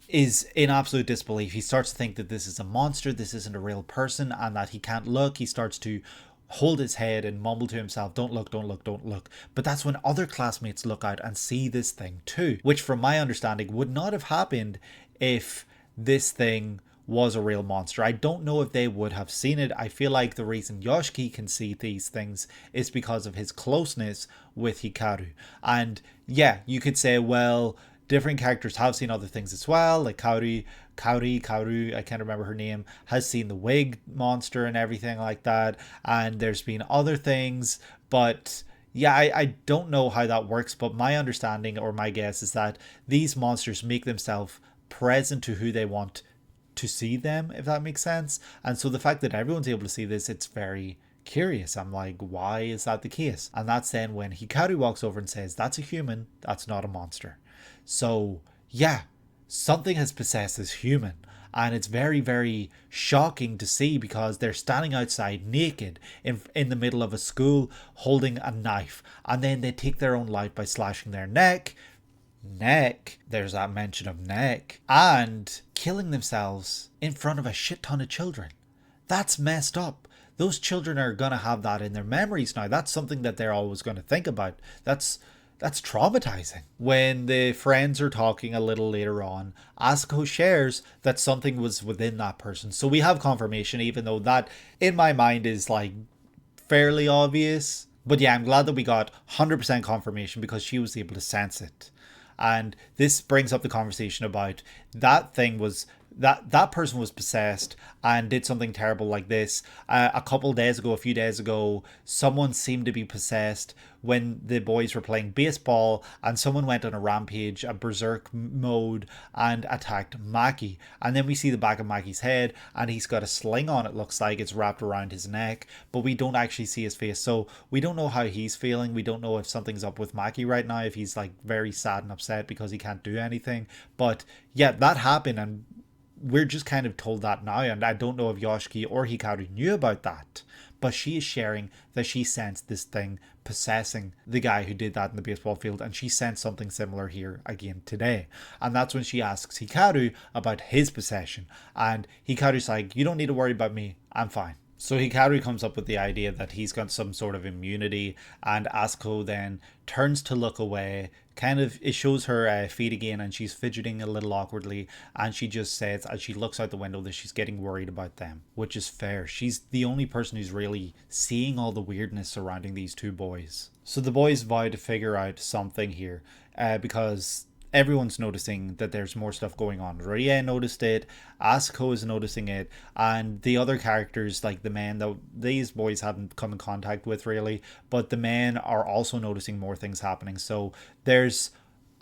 is in absolute disbelief. He starts to think that this is a monster, this isn't a real person, and that he can't look. He starts to hold his head and mumble to himself, don't look, don't look, don't look. But that's when other classmates look out and see this thing too, which from my understanding would not have happened if this thing was a real monster. I don't know if they would have seen it. I feel like the reason Yoshiki can see these things is because of his closeness with Hikaru. And yeah, you could say, well, different characters have seen other things as well. Like Kaori, I can't remember her name, has seen the wig monster and everything like that. And there's been other things, but yeah, I don't know how that works. But my understanding or my guess is that these monsters make themselves present to who they want to see them, if that makes sense. And so the fact that everyone's able to see this, it's very curious. I'm like, why is that the case? And that's then when Hikaru walks over and says, that's a human, that's not a monster. So yeah, something has possessed this human, and it's very, very shocking to see, because they're standing outside naked in the middle of a school holding a knife, and then they take their own life by slashing their neck, there's that mention of neck, and killing themselves in front of a shit ton of children. That's messed up. Those children are gonna have that in their memories now. That's something that they're always going to think about. That's traumatizing. When the friends are talking a little later on, Asuko shares that something was within that person. So we have confirmation, even though that in my mind is like fairly obvious. But yeah, I'm glad that we got 100% confirmation, because she was able to sense it. And this brings up the conversation about that thing was that person was possessed and did something terrible like this. A few days ago, someone seemed to be possessed when the boys were playing baseball, and someone went on a rampage, a berserk mode, and attacked Maki. And then we see the back of Maki's head, and he's got a sling on, it looks like it's wrapped around his neck, but we don't actually see his face. So we don't know how he's feeling. We don't know if something's up with Maki right now, if he's like very sad and upset because he can't do anything. But yeah, that happened, and we're just kind of told that now, and I don't know if Yoshiki or Hikaru knew about that, but she is sharing that she sensed this thing possessing the guy who did that in the baseball field, and she sensed something similar here again today. And that's when she asks Hikaru about his possession, and Hikaru's like, you don't need to worry about me, I'm fine. So Hikaru comes up with the idea that he's got some sort of immunity, and Asuko then turns to look away. It shows her feet again, and she's fidgeting a little awkwardly, and she just says as she looks out the window that she's getting worried about them, which is fair. She's the only person who's really seeing all the weirdness surrounding these two boys. So the boys vow to figure out something here, because everyone's noticing that there's more stuff going on. Rie noticed it, Asuko is noticing it, and the other characters, like the men that these boys haven't come in contact with really, but the men are also noticing more things happening. So there's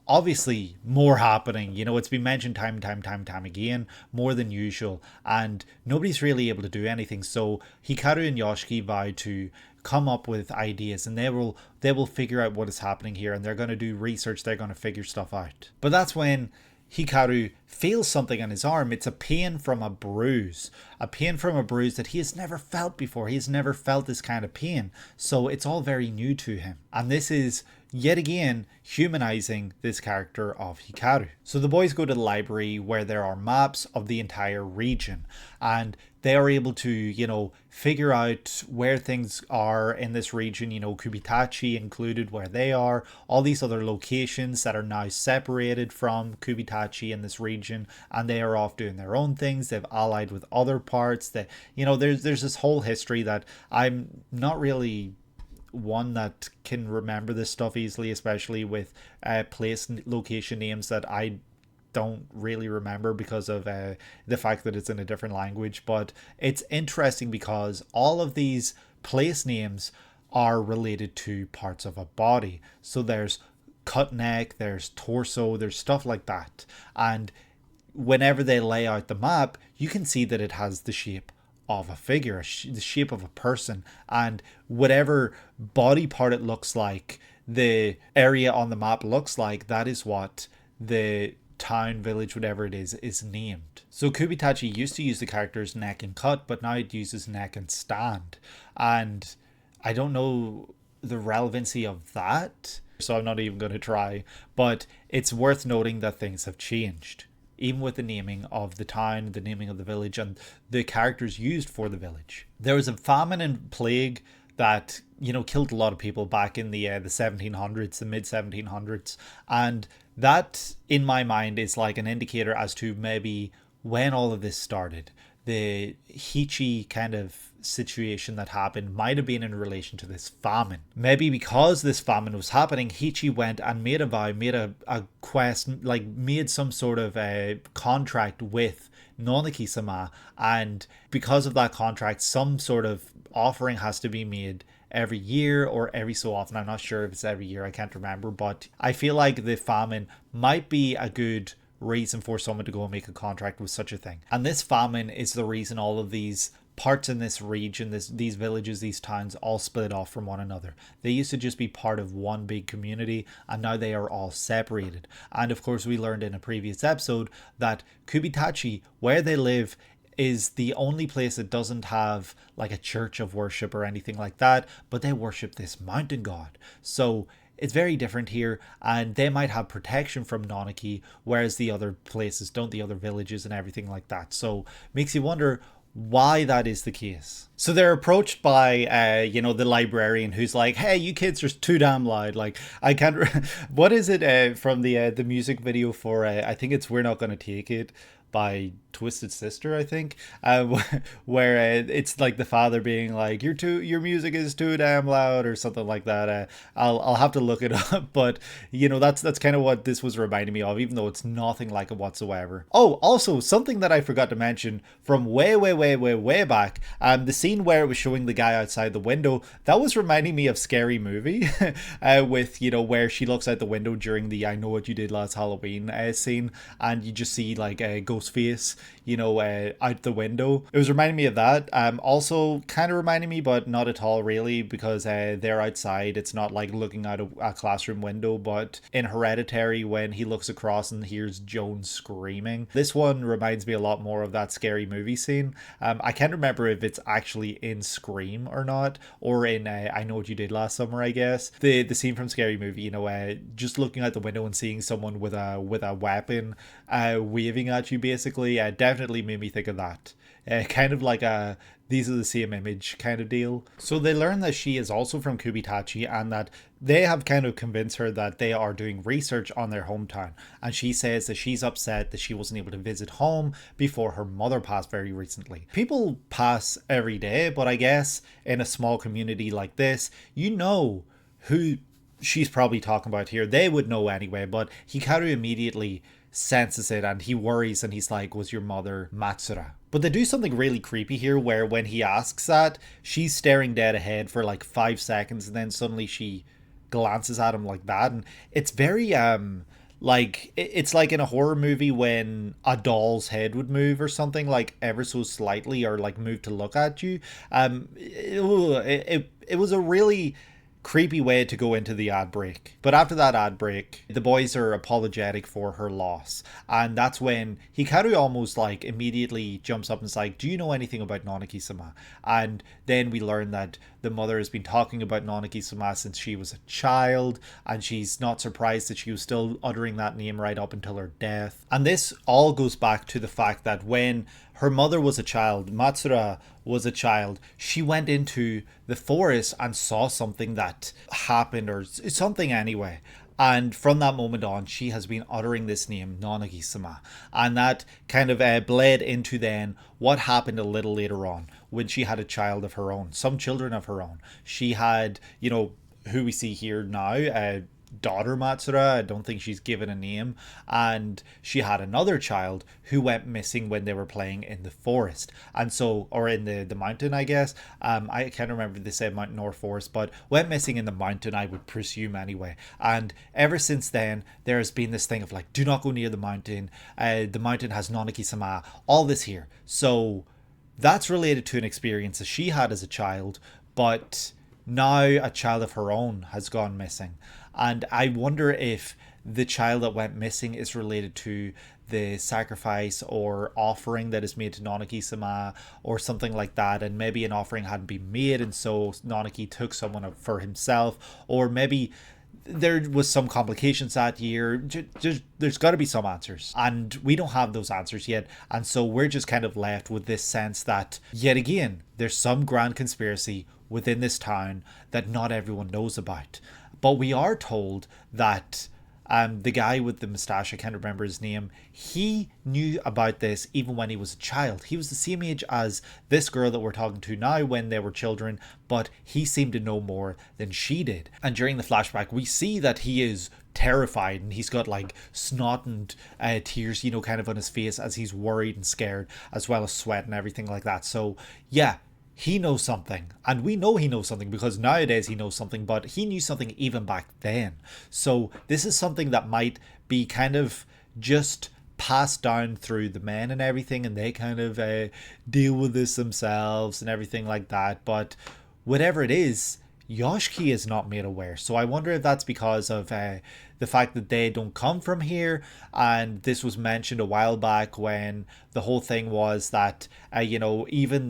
obviously more happening. You know, it's been mentioned time again, more than usual, and nobody's really able to do anything. So Hikaru and Yoshiki vow to come up with ideas, and they will figure out what is happening here, and they're going to do research, they're going to figure stuff out. But that's when Hikaru feels something on his arm. It's a pain from a bruise that he has never felt before. He's never felt this kind of pain, so it's all very new to him, and this is yet again humanizing this character of Hikaru. So the boys go to the library where there are maps of the entire region, and they are able to, you know, figure out where things are in this region, you know, Kubitachi included where they are, all these other locations that are now separated from Kubitachi in this region, and they are off doing their own things. They've allied with other parts. That, you know, there's this whole history that I'm not really one that can remember this stuff easily, especially with place location names that I don't really remember because of the fact that it's in a different language. But it's interesting because all of these place names are related to parts of a body. So there's cut neck, there's torso, there's stuff like that, and whenever they lay out the map, you can see that it has the shape of a figure, the shape of a person, and whatever body part it looks like, the area on the map looks like, that is what the town, village, whatever it is named. So Kubitachi used to use the characters neck and cut, but now it uses neck and stand, and I don't know the relevancy of that, so I'm not even going to try, but it's worth noting that things have changed, even with the naming of the town, the naming of the village, and the characters used for the village. There was a famine and plague that, you know, killed a lot of people back in the 1700s, the mid 1700s, and that, in my mind, is like an indicator as to maybe when all of this started. The Hichi kind of situation that happened might have been in relation to this famine. Maybe because this famine was happening, Hichi went and made a vow, made a quest, like made some sort of a contract with Nonaki-sama, and because of that contract, some sort of offering has to be made every year or every so often. I'm not sure if it's every year, I can't remember, but I feel like the famine might be a good reason for someone to go and make a contract with such a thing. And this famine is the reason all of these parts in this region, these villages, these towns all split off from one another. They used to just be part of one big community, and now they are all separated. And of course, we learned in a previous episode that Kubitachi, where they live, is the only place that doesn't have like a church of worship or anything like that, but they worship this mountain god. So it's very different here, and they might have protection from Nonaki, whereas the other places don't, the other villages and everything like that. So makes you wonder why that is the case. So they're approached by you know, the librarian, who's like, hey, you kids are too damn loud. Like, I can't what is it from the music video for I think it's We're Not Gonna Take It by Twisted Sister, I think, where it's like the father being like, your music is too damn loud or something like that. I'll have to look it up, but you know, that's kind of what this was reminding me of, even though it's nothing like it whatsoever. Oh, also something that I forgot to mention from way back, the scene where it was showing the guy outside the window, that was reminding me of Scary Movie, with, you know, where she looks out the window during the I Know What You Did Last Halloween scene, and you just see like a ghost face, you know, out the window. It was reminding me of that. Also kind of reminding me, but not at all really, because they're outside. It's not like looking out a classroom window, but in Hereditary, when he looks across and hears Joan screaming, this one reminds me a lot more of that Scary Movie scene. I can't remember if it's actually in Scream or not, or in I Know What You Did Last Summer, I guess. The scene from Scary Movie, you know, just looking out the window and seeing someone with a weapon waving at you, basically, definitely made me think of that. Kind of like a these are the same image kind of deal. So they learn that she is also from Kubitachi, and that they have kind of convinced her that they are doing research on their hometown, and she says that she's upset that she wasn't able to visit home before her mother passed very recently. People pass every day, but I guess in a small community like this, you know who she's probably talking about here. They would know anyway, but Hikaru immediately senses it and he worries and he's like, was your mother Matsura? But they do something really creepy here where when he asks that, she's staring dead ahead for like 5 seconds and then suddenly she glances at him like that, and it's very like it's like in a horror movie when a doll's head would move or something, like ever so slightly, or like move to look at you. It was a really creepy way to go into the ad break. But after that ad break, the boys are apologetic for her loss. And that's when Hikaru almost like immediately jumps up and is like, do you know anything about Nanaki-sama? And then we learn that the mother has been talking about Nanaki-sama since she was a child, and she's not surprised that she was still uttering that name right up until her death. And this all goes back to the fact that when her mother was a child, Matsura was a child, she went into the forest and saw something that happened, or something anyway. And from that moment on, she has been uttering this name, Nanagi-sama. And that kind of bled into then what happened a little later on when she had a child of her own, some children of her own. She had, you know, who we see here now, daughter Matsura. I don't think she's given a name, and she had another child who went missing when they were playing in the forest, and so, or in the mountain, I guess. I can't remember if they said mountain or forest, but went missing in the mountain, I would presume anyway. And ever since then, there has been this thing of like, do not go near the mountain. The mountain has Nanaki-sama, all this here. So that's related to an experience that she had as a child, but now a child of her own has gone missing. And I wonder if the child that went missing is related to the sacrifice or offering that is made to Nanaki-sama or something like that, and maybe an offering hadn't been made and so Nanaki took someone for himself, or maybe there was some complications that year. There's got to be some answers, and we don't have those answers yet, and so we're just kind of left with this sense that yet again there's some grand conspiracy within this town that not everyone knows about. But we are told that the guy with the moustache, I can't remember his name, he knew about this even when he was a child. He was the same age as this girl that we're talking to now when they were children, but he seemed to know more than she did. And during the flashback, we see that he is terrified and he's got like snot and tears, you know, kind of on his face as he's worried and scared, as well as sweat and everything like that. So yeah, he knows something, and we know he knows something because nowadays he knows something, but he knew something even back then. So this is something that might be kind of just passed down through the men and everything, and they kind of deal with this themselves and everything like that. But whatever it is, Yoshiki is not made aware. So I wonder if that's because of the fact that they don't come from here. And this was mentioned a while back when the whole thing was that, you know, even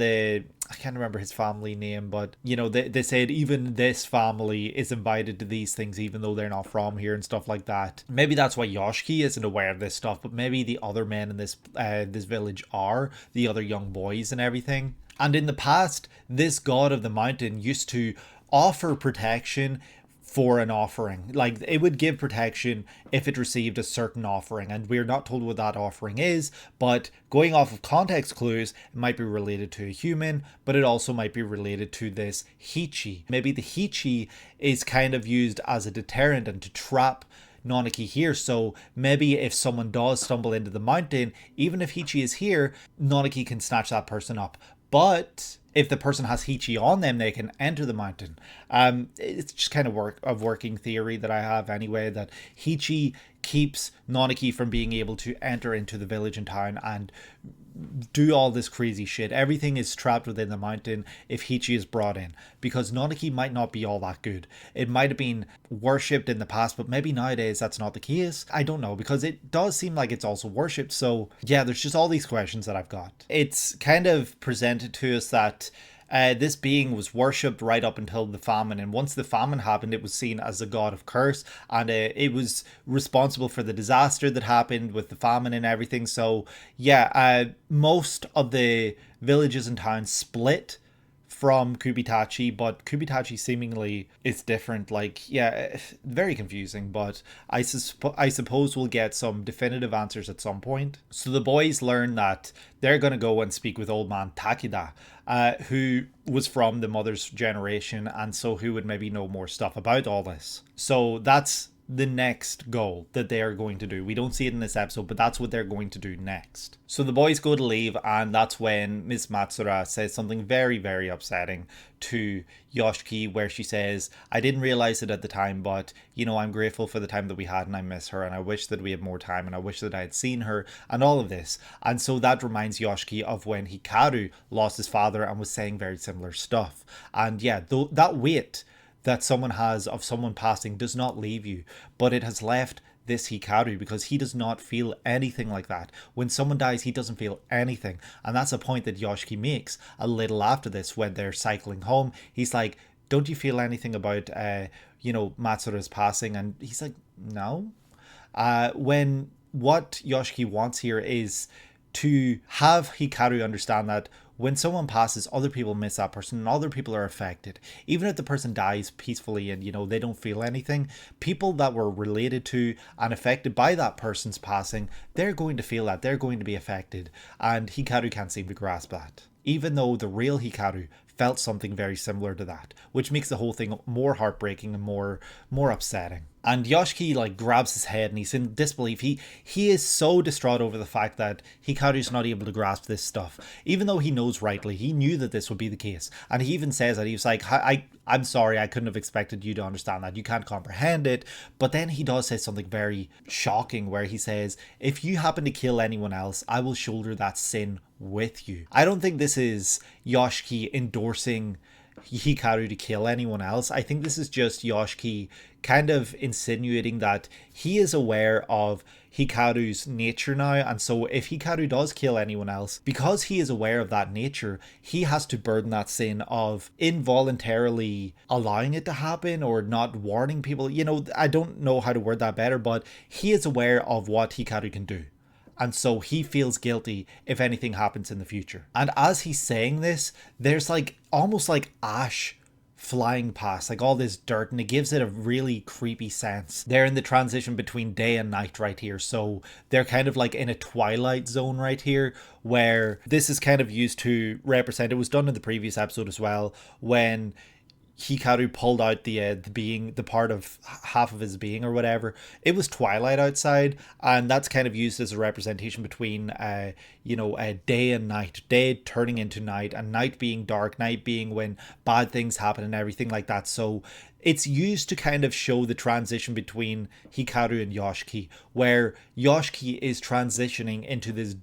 I can't remember his family name, but, you know, they said even this family is invited to these things even though they're not from here and stuff like that. Maybe that's why Yoshiki isn't aware of this stuff, but maybe the other men in this village are, the other young boys and everything. And in the past, this god of the mountain used to offer protection for an offering. Like, it would give protection if it received a certain offering, and we're not told what that offering is, but going off of context clues, it might be related to a human, but it also might be related to this Hichi. Maybe the Hichi is kind of used as a deterrent and to trap Nanaki here, so maybe if someone does stumble into the mountain, even if Hichi is here, Nanaki can snatch that person up. But if the person has Hichi on them, they can enter the mountain. It's just kind of working theory that I have anyway, that Hichi keeps Nanaki from being able to enter into the village and town and do all this crazy shit. Everything is trapped within the mountain if Hichi is brought in, because Nanaki might not be all that good. It might have been worshipped in the past, but maybe nowadays that's not the case. I don't know, because it does seem like it's also worshipped. So yeah, there's just all these questions that I've got. It's kind of presented to us that this being was worshipped right up until the famine, and once the famine happened, it was seen as a god of curse, and it was responsible for the disaster that happened with the famine and everything. So yeah, most of the villages and towns split from Kubitachi, but Kubitachi seemingly is different. Like, yeah, very confusing, but I suppose we'll get some definitive answers at some point. So the boys learn that they're going to go and speak with old man Takeda, who was from the mother's generation, and so who would maybe know more stuff about all this. So that's the next goal that they are going to do. We don't see it in this episode, but that's what they're going to do next. So the boys go to leave, and that's when Miss Matsura says something very, very upsetting to Yoshiki, where she says, I didn't realize it at the time, but, you know, I'm grateful for the time that we had, and I miss her, and I wish that we had more time, and I wish that I had seen her, and all of this. And so that reminds Yoshiki of when Hikaru lost his father and was saying very similar stuff. And yeah, that weight that someone has of someone passing does not leave you, but it has left this Hikaru, because he does not feel anything like that. When someone dies, he doesn't feel anything, and that's a point that Yoshiki makes a little after this when they're cycling home. He's like, don't you feel anything about you know, Matsura's passing? And he's like, no. When what Yoshiki wants here is to have Hikaru understand that when someone passes, other people miss that person and other people are affected. Even if the person dies peacefully and, you know, they don't feel anything, people that were related to and affected by that person's passing, they're going to feel that. They're going to be affected. And Hikaru can't seem to grasp that. Even though the real Hikaru felt something very similar to that, which makes the whole thing more heartbreaking and more upsetting. And Yoshiki like grabs his head and he's in disbelief. He is so distraught over the fact that Hikaru's not able to grasp this stuff, even though he knows rightly. He knew that this would be the case, and he even says that he was like, I'm sorry, I couldn't have expected you to understand that. You can't comprehend it. But then he does say something very shocking, where he says, if you happen to kill anyone else, I will shoulder that sin with you. I don't think this is Yoshiki endorsing Hikaru to kill anyone else. I think this is just Yoshiki kind of insinuating that he is aware of Hikaru's nature now, and so if Hikaru does kill anyone else, because he is aware of that nature, he has to burden that sin of involuntarily allowing it to happen or not warning people. You know, I don't know how to word that better, but he is aware of what Hikaru can do. And so he feels guilty if anything happens in the future. And as he's saying this, there's like almost like ash flying past, like all this dirt, and it gives it a really creepy sense. They're in the transition between day and night right here. So they're kind of like in a twilight zone right here, where this is kind of used to represent, it was done in the previous episode as well, when Hikaru pulled out the part of half of his being or whatever. It was twilight outside, and that's kind of used as a representation between day and night, day turning into night, and night being dark, night being when bad things happen and everything like that. So it's used to kind of show the transition between Hikaru and Yoshiki, where Yoshiki is transitioning into this,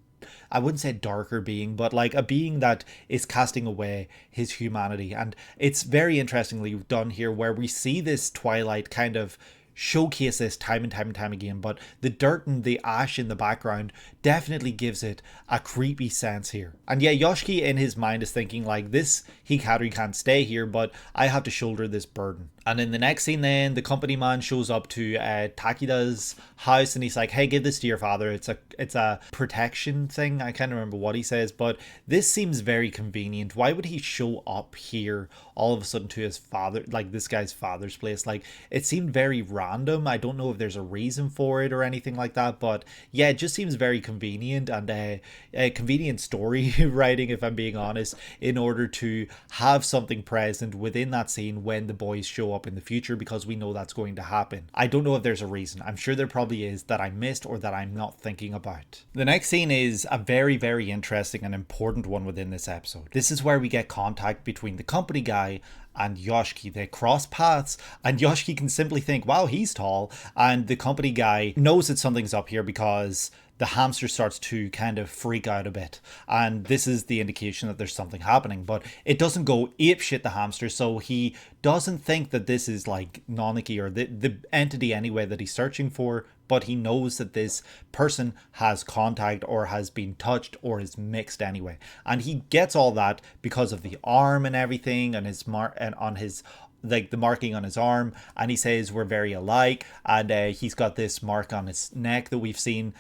I wouldn't say darker being, but like a being that is casting away his humanity. And it's very interestingly done here, where we see this twilight kind of showcase this time and time and time again, but the dirt and the ash in the background definitely gives it a creepy sense here. And yeah, Yoshiki in his mind is thinking like, this Hikaru can't stay here, but I have to shoulder this burden. And in the next scene then, the company man shows up to Takeda's house and he's like, hey, give this to your father. It's a protection thing. I can't remember what he says, but this seems very convenient. Why would he show up here all of a sudden to his father, like this guy's father's place? Like, it seemed very random. I don't know if there's a reason for it or anything like that, but yeah, it just seems very convenient, and a convenient story writing, if I'm being honest, in order to have something present within that scene when the boys show up in the future, because we know that's going to happen. I don't know if there's a reason. I'm sure there probably is that I missed or that I'm not thinking about. The next scene is a very, very interesting and important one within this episode. This is where we get contact between the company guy and Yoshiki. They cross paths, and Yoshiki can simply think, wow, he's tall, and the company guy knows that something's up here because the hamster starts to kind of freak out a bit, and this is the indication that there's something happening, but it doesn't go apeshit, the hamster, so he doesn't think that this is like Nanaki or the entity anyway that he's searching for, but he knows that this person has contact or has been touched or is mixed anyway, and he gets all that because of the arm and everything, and his and on his, like, the marking on his arm, and he says we're very alike, and he's got this mark on his neck that we've seen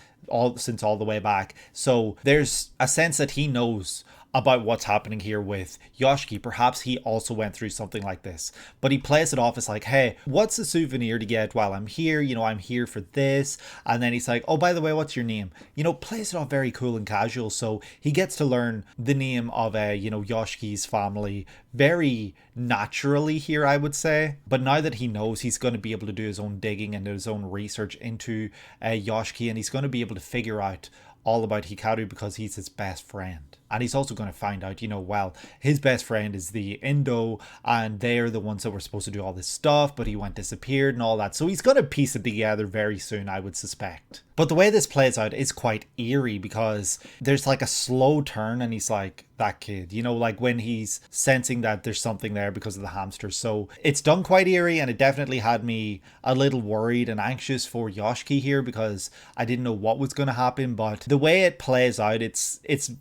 since all the way back. So there's a sense that he knows about what's happening here with Yoshiki. Perhaps he also went through something like this, but he plays it off as like, hey, what's a souvenir to get while I'm here? You know, I'm here for this. And then he's like, oh, by the way, what's your name? You know, plays it off very cool and casual. So he gets to learn the name of, you know, Yoshiki's family very naturally here, I would say. But now that he knows, he's going to be able to do his own digging and his own research into Yoshiki, and he's going to be able to figure out all about Hikaru because he's his best friend. And he's also going to find out, you know, well, his best friend is the Indo, and they're the ones that were supposed to do all this stuff, but he went disappeared and all that. So he's going to piece it together very soon, I would suspect. But the way this plays out is quite eerie because there's like a slow turn, and he's like, that kid, you know, like when he's sensing that there's something there because of the hamster. So it's done quite eerie, and it definitely had me a little worried and anxious for Yoshiki here because I didn't know what was going to happen. But the way it plays out, it's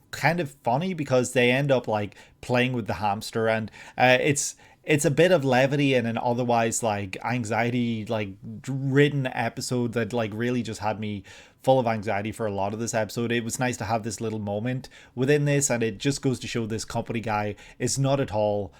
kind of funny because they end up like playing with the hamster, and it's a bit of levity in an otherwise like anxiety like ridden episode that like really just had me full of anxiety for a lot of this episode. It was nice to have this little moment within this, and it just goes to show this company guy is not at all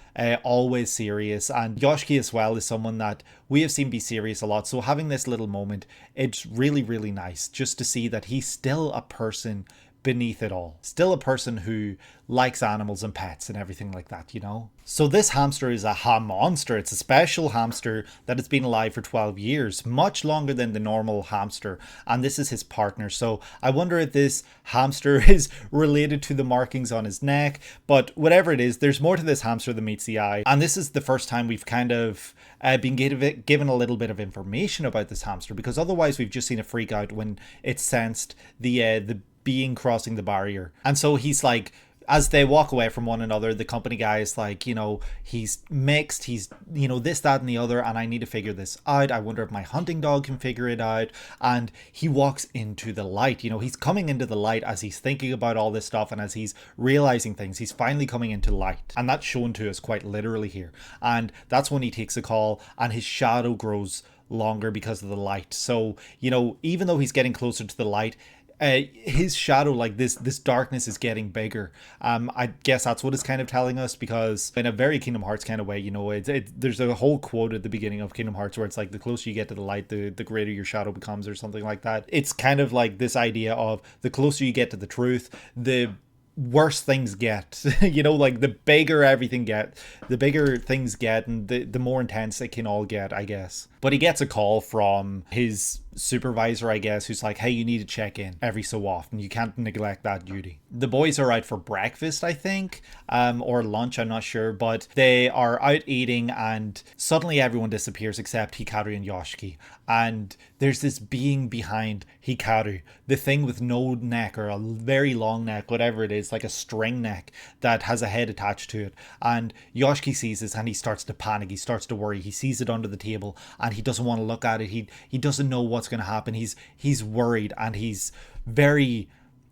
always serious. And Yoshiki as well is someone that we have seen be serious a lot, so having this little moment, it's really, really nice just to see that he's still a person beneath it all. Still a person who likes animals and pets and everything like that, you know? So this hamster is a monster. It's a special hamster that has been alive for 12 years, much longer than the normal hamster. And this is his partner. So I wonder if this hamster is related to the markings on his neck. But whatever it is, there's more to this hamster than meets the eye. And this is the first time we've kind of been given a little bit of information about this hamster, because otherwise we've just seen it freak out when it sensed the being crossing the barrier. And so he's like, as they walk away from one another, the company guy is like, you know, he's mixed, he's, you know, this, that, and the other, and I need to figure this out. I wonder if my hunting dog can figure it out. And he walks into the light. You know, he's coming into the light as he's thinking about all this stuff, and as he's realizing things, he's finally coming into light. And that's shown to us quite literally here. And that's when he takes a call, and his shadow grows longer because of the light. So, you know, even though he's getting closer to the light, his shadow, like this darkness is getting bigger. I guess that's what it's kind of telling us, because in a very Kingdom Hearts kind of way, you know, there's a whole quote at the beginning of Kingdom Hearts where it's like, the closer you get to the light, the greater your shadow becomes, or something like that. It's kind of like this idea of the closer you get to the truth, the worse things get. You know, like the bigger things get, and the more intense it can all get, I guess. But he gets a call from his supervisor, I guess, who's like, hey, you need to check in every so often. You can't neglect that duty. The boys are out for breakfast, I think, or lunch, I'm not sure, but they are out eating, and suddenly everyone disappears except Hikaru and Yoshiki. And there's this being behind Hikaru, the thing with no neck, or a very long neck, whatever it is, like a string neck that has a head attached to it. And Yoshiki sees this, and he starts to panic, he starts to worry. He sees it under the table, and he doesn't want to look at it. He doesn't know what's going to happen. He's worried, and he's very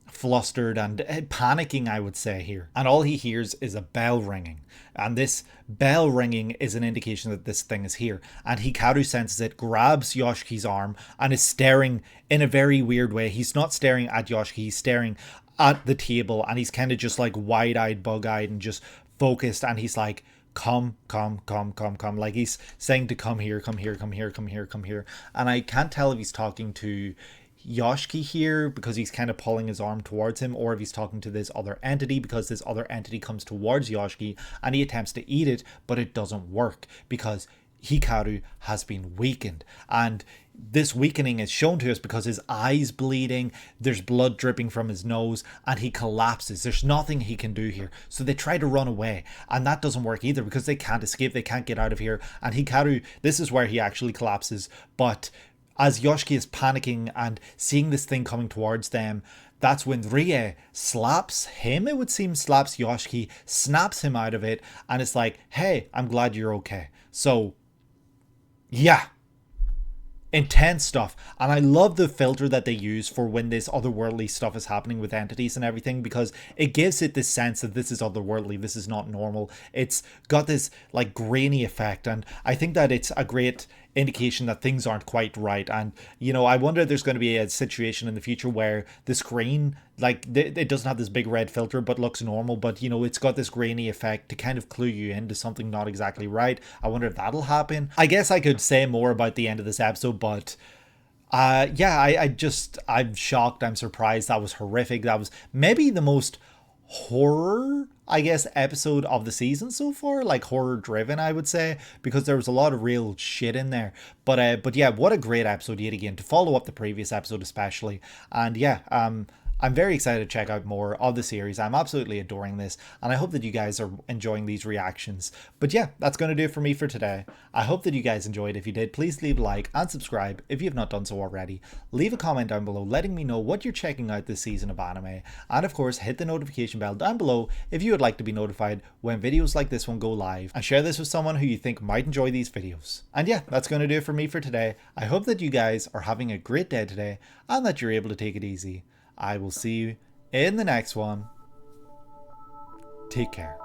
flustered and panicking, I would say, here. And all he hears is a bell ringing, and this bell ringing is an indication that this thing is here. And Hikaru senses it, grabs Yoshiki's arm, and is staring in a very weird way. He's not staring at Yoshiki, he's staring at the table, and he's kind of just like wide-eyed, bug-eyed, and just focused. And he's like, come, like he's saying to come here. And I can't tell if he's talking to Yoshiki here because he's kind of pulling his arm towards him, or if he's talking to this other entity, because this other entity comes towards Yoshiki and he attempts to eat it, but it doesn't work because Hikaru has been weakened. And this weakening is shown to us because his eye's bleeding, there's blood dripping from his nose, and he collapses. There's nothing he can do here. So they try to run away, and that doesn't work either because they can't escape, they can't get out of here. And Hikaru, this is where he actually collapses. But as Yoshiki is panicking and seeing this thing coming towards them, that's when Rie slaps him, it would seem, slaps Yoshiki, snaps him out of it, and it's like, hey, I'm glad you're okay. So, yeah. Intense stuff. And I love the filter that they use for when this otherworldly stuff is happening with entities and everything, because it gives it this sense that this is otherworldly, this is not normal. It's got this like grainy effect, and I think that it's a great indication that things aren't quite right. And, you know, I wonder if there's going to be a situation in the future where the screen, like, it doesn't have this big red filter but looks normal, but, you know, it's got this grainy effect to kind of clue you into something not exactly right. I wonder if that'll happen. I guess I could say more about the end of this episode, but yeah, I'm shocked. I'm surprised. That was horrific. That was maybe the most horror, I guess, episode of the season so far, like horror driven, I would say, because there was a lot of real shit in there. But yeah, what a great episode yet again, to follow up the previous episode especially. And yeah, I'm very excited to check out more of the series. I'm absolutely adoring this, and I hope that you guys are enjoying these reactions. But yeah, that's going to do it for me for today. I hope that you guys enjoyed. If you did, please leave a like and subscribe if you have not done so already. Leave a comment down below letting me know what you're checking out this season of anime, and of course hit the notification bell down below if you would like to be notified when videos like this one go live, and share this with someone who you think might enjoy these videos. And yeah, that's going to do it for me for today. I hope that you guys are having a great day today and that you're able to take it easy. I will see you in the next one. Take care.